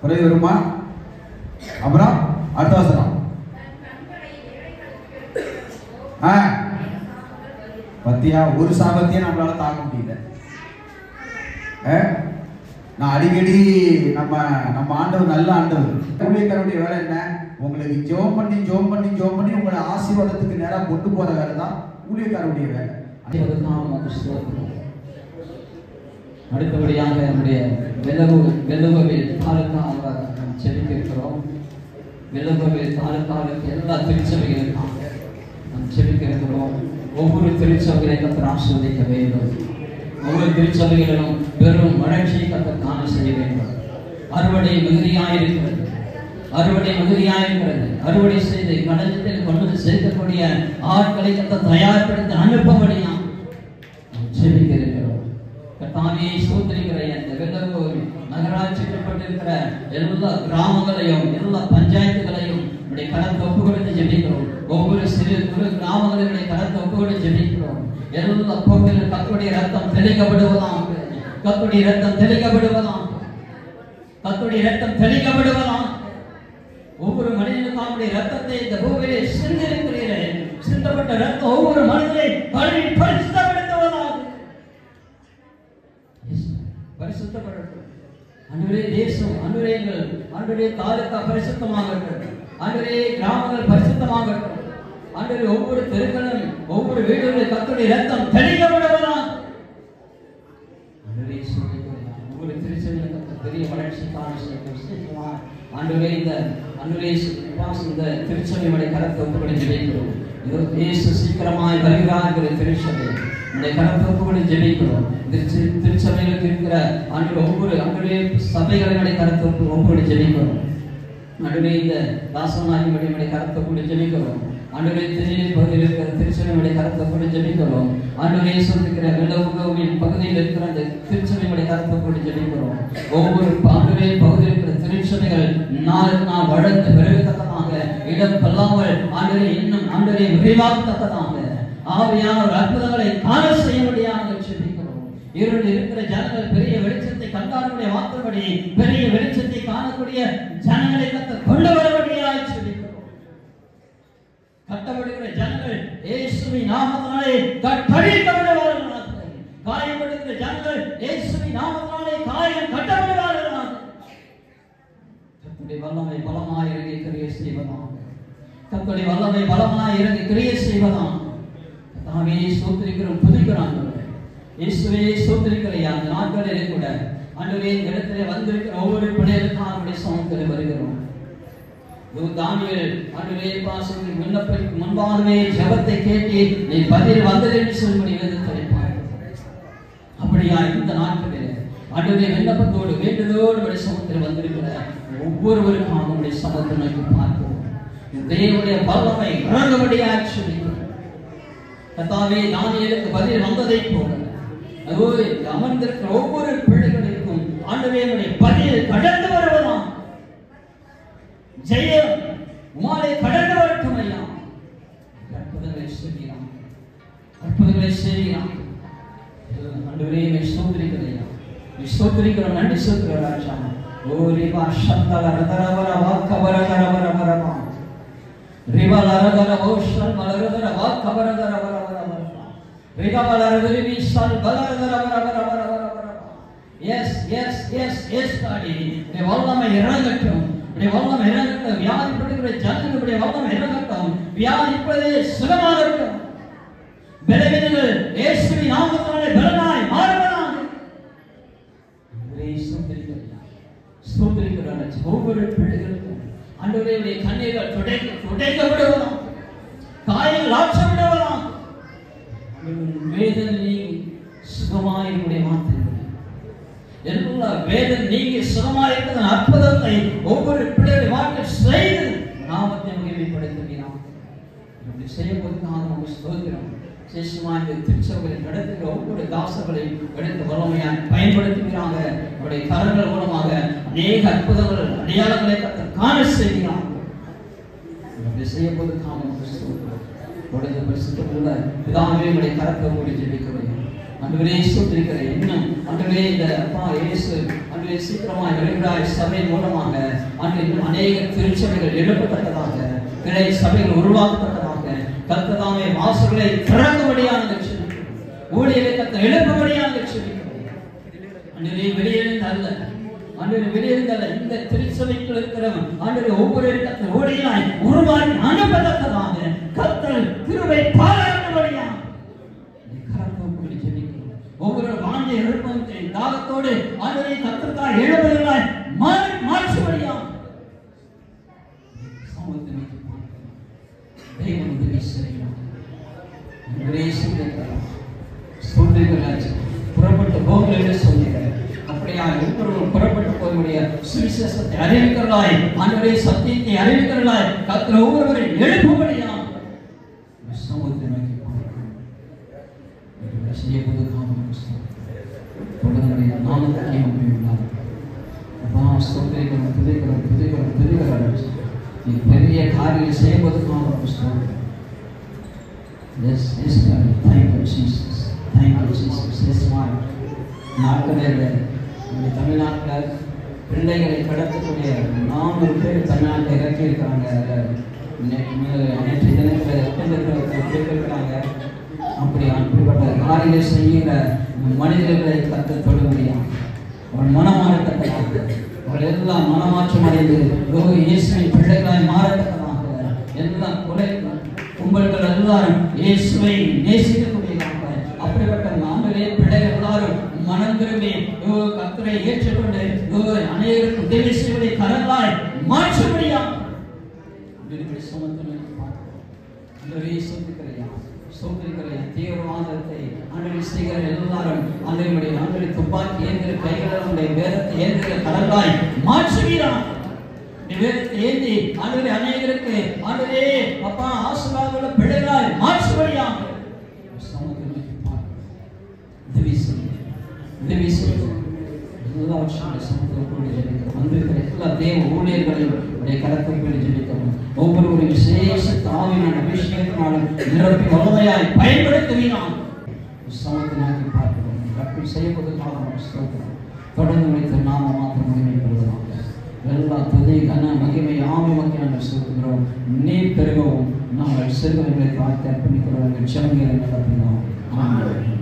குறை வருமா? அப்புறம் அடுத்த வசனம். பத்தியா, ஒரு சாபத்தையும் நம்மளால தாங்க முடியல. நான் அடிக்கடி நம்ம ஆண்டவர் நல்ல ஆண்டவர். ஊழியக்காரருடைய வேலை என்ன? உங்களுக்கு ஜெபம் பண்ணி உங்களை ஆசீர்வாதத்துக்கு நேரா கொண்டு போற வேலை தான் ஊழியக்காரருடைய வேலை. அடுத்தபடியாக நம்முடைய வெள்ளகோவில் தாலுக்காக செபிக்கிறோம். வெள்ளகோவில் தாலுக்காவுக்கு எல்லா திருச்சபைகளுக்கும் நாம் செபிக்கிறோம். ஒவ்வொரு திருச்சபைகளை கர்த்தர் ஆசீர்வதிக்க வேண்டும். ஒவ்வொரு திருச்சபைகளிலும் பெரும் வளர்ச்சியை கர்த்தர் காண செய்ய வேண்டும். அறுவடை மிகுதியாயிருக்கிறது. அறுவடை செய்து கடலில் கொண்டு சேர்க்கக்கூடிய ஆட்களை கர்த்தர் தயார்படுத்த அனுப்பபடியா செபிக்கிறோம். கர்த்தாவே ஸ்தோத்திரிக்கிறேன். இந்த வெள்ளகோவில் நகராட்சிக்கு உட்பட்டிருக்கிற எல்லா கிராமங்களையும் எல்லா பஞ்சாயத்துகளையும் உடைய கரத்தை ஒப்பு கொடுத்து ஜெபிக்கிறோம். ஒவ்வொரு சிறு குறு கிராமங்களுடைய கரத்தை ஒப்பு கொடுத்து ஜெபிக்கிறோம். எல்லா போக்கிலும் கர்த்தருடைய ரத்தம் தெளிக்கப்படுவதாம், கர்த்தருடைய ரத்தம் தெளிக்கப்படுவதாம், கர்த்தருடைய ரத்தம் தெளிக்கப்படுவதாம். ஒவ்வொரு மனிதனுக்கான ரத்தத்தை இந்த பூமியிலே சிந்திருக்கிறீரே, சிந்தப்பட்ட ரத்தம் ஒவ்வொரு மனிதனை பரிசுத்தப்படுத்துவதாம், பரிசுத்தப்படட்டும். அன்றைய தேசம், அன்றைய தாலுக்கா பரிசுத்தமாகட்டும். அன்றைய கிராமங்கள் பரிசுத்தமாகட்டும். அன்றைய ஒவ்வொரு தெருக்களும் ஒவ்வொரு வீடுகளில் கர்த்தருடைய ரத்தம் தெளிக்கப்படுவதாம். ஒவ்வொரு திருச்சபைகளுக்கு பெரிய வளர்ச்சிக்கான விசேஷமாக இந்த திருச்சபையுடைய கரத்தை ஒப்புக்கொண்டு ஜெபிக்கிறோம். இயேசு சீக்கிரமாய் வருகிறார் திருச்சபை இந்த கருத்தொப்புகளை ஜெபிக்கிறோம். திருச்சபைகளுக்கு இருக்கிற ஒவ்வொரு சபைகளுடைய கருத்தொப்பு ஒவ்வொரு ஜெபிக்கிறோம். நடுவே இந்த தாசனாகியுடைய கருத்தொப்புகளை ஜெபிக்கிறோம். ஆண்டவரே திருநெல்வேலி பகுதியில் இருக்கிற திருச்சபையுடைய கருத்தொப்புகளை ஜெபிக்கிறோம். ஆண்டவரே சொல்லிருக்கிற வெள்ளவுகோவின் பகுதியில் இருக்கிற அந்த திருச்சபையுடைய கருத்தொப்புகளை ஜெபிக்கிறோம். ஒவ்வொரு ஆண்டவரே பகுதியில் இருக்கிற திருச்சபைகள் நாளுக்கு நாள் வளர்ந்து பெருகத்தக்கதாக இடம் கொள்ளாமல் ஆண்டவரே இன்னும் ஆண்டவரை விரிவாக்கத்தக்கதாக ஆவியானவர் அற்புதங்களை காண செய்யும்படியாக ஜெபிக்கிறோம். இருள் இருக்கிற ஜனங்கள் பெரிய வெளிச்சத்தை கண்டாருடைய வார்த்தைப்படி பெரிய வெளிச்சத்தை காணக்கூடிய ஜனங்களை கொண்டு வரும்படியாக ஜெபிக்கிறோம். கட்டப்படுகிற ஜனங்கள் இயேசுவின் நாமத்தினாலே கட்டப்படுவார்களாக. காயப்படுகிற ஜனங்கள் இயேசுவின் நாமத்தினாலே காயம் கட்டப்படுவார்களாக. கர்த்தருடைய வல்லமை பலமாய் இறங்கி கிரியை செய்வதாக. கர்த்தருடைய வல்லமை பலமாய் இறங்கி கிரியை செய்வதாக. தாமே ஸ்தோத்திரிக்கிறோம், துதிக்கிறோம். இயேசுவே ஸ்தோத்திரிக்கிறையா. அந்த நாட்களிலே கூட ஆண்டவரே இந்த இடத்திலே வந்திருக்கிற ஒவ்வொரு பிள்ளைகளுக்கும் அவருடைய சமூகத்தில் வருகிறோம். தானியேல் ஆண்டவரே பாசம் விண்ணப்பத்திற்கு முன்பாகவே ஜெபத்தை கேட்டு நீ பதில் வந்தது என்று சொல்லும்படி வேதத்தை பார்க்கிறோம். அப்படியா இந்த நாட்களிலே ஆண்டவரே விண்ணப்பத்தோடு வேண்டுதலோடு உடைய சமூகத்தில் வந்திருக்கிற ஒவ்வொருவருக்கும் அவனுடைய சமூகத்தை நோக்கி பார்க்கிறோம். தேவனுடைய வல்லமை இறங்கும்படியாக சொல்லுகிறோம். கர்த்தாவே தானியேலுக்கு பதில் வந்ததை போல அமர்ந்திருக்கிற ஒவ்வொரு பிள்ளைகளுக்கும் ஆண்டவரே பதில் கடந்து வருவதாம். ஜெயம் உமாலே கடந்து வரட்டும் ஐயா. அற்புதங்களை செய்கிறான், அற்புதங்களை செய்கிறான். ஆண்டவரே ஸ்தோத்திரிக்கிறேன், ஸ்தோத்திரிக்கிறோம், நன்றி சொல்கிறோம் ராஜா. ஓரிவா சந்தல ரதரவர வாக்கவர கரவர வரவா ரிவா லரதர ஓஷல் மலரதர வாக்கவர கரவர வரவா ரிகா மலரதரி விசல் பலரதர வரவர வரவர வரவா. Yes yes yes yes daddy நீ வல்லமை இறங்கட்டும், நீ வல்லமை இறங்கட்டும். வியாதிப்படுகிற ஜனங்களுடைய வல்லமை இறங்கட்டும். வியாதிப்பதே சுகமாகட்டும். பலவீனங்கள் இயேசுவின் நாமத்தினாலே பலனாய் மாறுவதாக. ஒவ்வொரு பிள்ளைகளுக்கும் ஆண்டவரே கண்ணீர்கள் துடைக்கப்படுவதாம், காயங்கள் ஆற்றப்படுவதாம். வேதனை நீங்கி சுகமாயிருடைய வார்த்தை எல்லா வேதனை நீங்கி சுகமாயிருக்கிற அற்புதத்தை ஒவ்வொரு பிள்ளைகளை வாழ்க்கை செய்து நாமத்தை மகிமைப்படுத்துகிறோம். செய்யப்படுவதற்காக நமக்கு ஸ்தோத்திரம். சேஷமாக திருச்சபையை நடத்துகிற ஒவ்வொரு தாசர்களையும் எடுத்து வல்லமையாக பயன்படுத்துகிறாங்க. அவருடைய கரங்கள் மூலமாக அநேக அற்புதங்கள் அடையாளங்களை காண செய்கிறாங்க. செய்யப்படுவதற்காக நமக்கு ஸ்தோத்திரம். தொடர்ந்து பரிசுத்தமுள்ள பிதாவே உடைய கரத்தை மூடி ஜெபிக்கிறேன். ஆண்டவரே ஸ்தோத்திரிக்கிறேன். இன்னும் ஆண்டவரே இந்த அப்பா இயேசு ஆண்டவரே சீக்கிரமாய் வருகிறாய் சபை மூலமாக ஆண்டவரே அநேக திருச்சபைகள் எழுப்பத்தக்கதாக, கிளை சபைகள் உருவாக்கப்பட்டதாக, கர்த்ததாமே வாசல்களை திறக்கும்படியாக ஜெபிக்கிறேன். ஊழியரை கர்த்தர் எழுப்பும்படியாக ஜெபிக்கிறேன். ஆண்டவரே வெளியிலிருந்து அல்ல, ஆண்டவரே வெளியிலிருந்து அல்ல, இந்த திருச்சபைக்குள் இருக்கிறவன் ஆண்டவரே ஒவ்வொரு கர்த்தர் ஊழியராய் உருவாக்கி அனுப்பத்தக்கதாக கர்த்தர் கிருபை பாராட்டும்படியாக ஒவ்வொரு வாஞ்சை எழுப்பத்தை தாகத்தோடு ஆண்டவரே கர்த்தருக்காய் எழுப்புகிறாய் மாற்றும்படியாக சமூகத்தை நோக்கி தேவன் உதவி செய்கிறார். புறப்பட்டு போங்கள் என்று சொல்கிறார். அப்படியா ஒவ்வொருவரும் புறப்பட்டு போகக்கூடிய சுவிசேஷத்தை அறிவிக்கிறாய், ஆண்டவரே சத்தியத்தை அறிவிக்கிறாய். கர்த்தர் ஒவ்வொருவரையும் எழுப்பும்படியாக சமூகத்தை நோக்கி செய்யப்படுவதற்காக தொடர்ந்து நாமத்தை அமையுள்ளார். நீ பெரிய காரியம் செய்வதற்காக நாட்களில் தமிழ்நாட்டில் பிள்ளைகளை கடத்தக்கூடிய 400 பேர் தமிழ்நாட்டில் இறக்கி இருக்கிறாங்க. நேற்று தினத்தில் கேட்டிருக்கிறாங்க. அப்படி அப்படிப்பட்ட காரியம் செய்கிற மனிதர்களை கற்று தொட முடியும். அவன் மனமாறத்தக்கதாக, அவள் எல்லாம் மனமாற்றம் அடைந்து இயேசுவின் பிள்ளைகளாய் மாறத்தக்கதாக, எல்லாம் கொலை கும்பல்கள் எல்லாரும் இயேசுவை நேசிக்கக்கூடியதாக, அப்படிப்பட்ட ஆண்டவரே பிள்ளைகள் எல்லாரும் மனம் திரும்பி கர்த்தரை ஏற்றுக்கொண்டு அநேகருக்கு உதவி செய்வதை கரங்களாய் மாற்ற முடியும். தீவிரவாதத்தை ஆண்டவரே செய்கிற எல்லாரும் ஆண்டவருடைய ஆண்டவரை துப்பாக்கி ஏந்திர கைகளுடைய வேதத்தை ஏந்திர கடலாய் மாற்றுவீரான். வேதத்தை ஏந்தி ஆண்டவரே அநேகருக்கு ஆண்டவரே அப்பா ஆசீர்வாதமுள்ள பிள்ளைகளாய் மாற்றுவீரான். ஒவ்வொரு விசேஷ தாவின் அபிஷேகத்தினாலும் நிரப்பி வல்லமையாய் பயன்படுத்துவீரான். சமூகத்தை பார்க்கிறோம். கற்பனை செய்யப்பட்டதுக்காக தொடர்ந்து வைத்த நாம மாத்திரம் மகிமைப்படுவதாக. எல்லா துதி கன மகிமை ஆமை மக்கள் நாங்கள் செலுத்துகிறோம். நீர் பெருகவும் நாங்கள் சிறுவர்களை பார்த்து அர்ப்பணிக்கிறோம். ஜனங்களை நடத்தினோம். ஆமென்.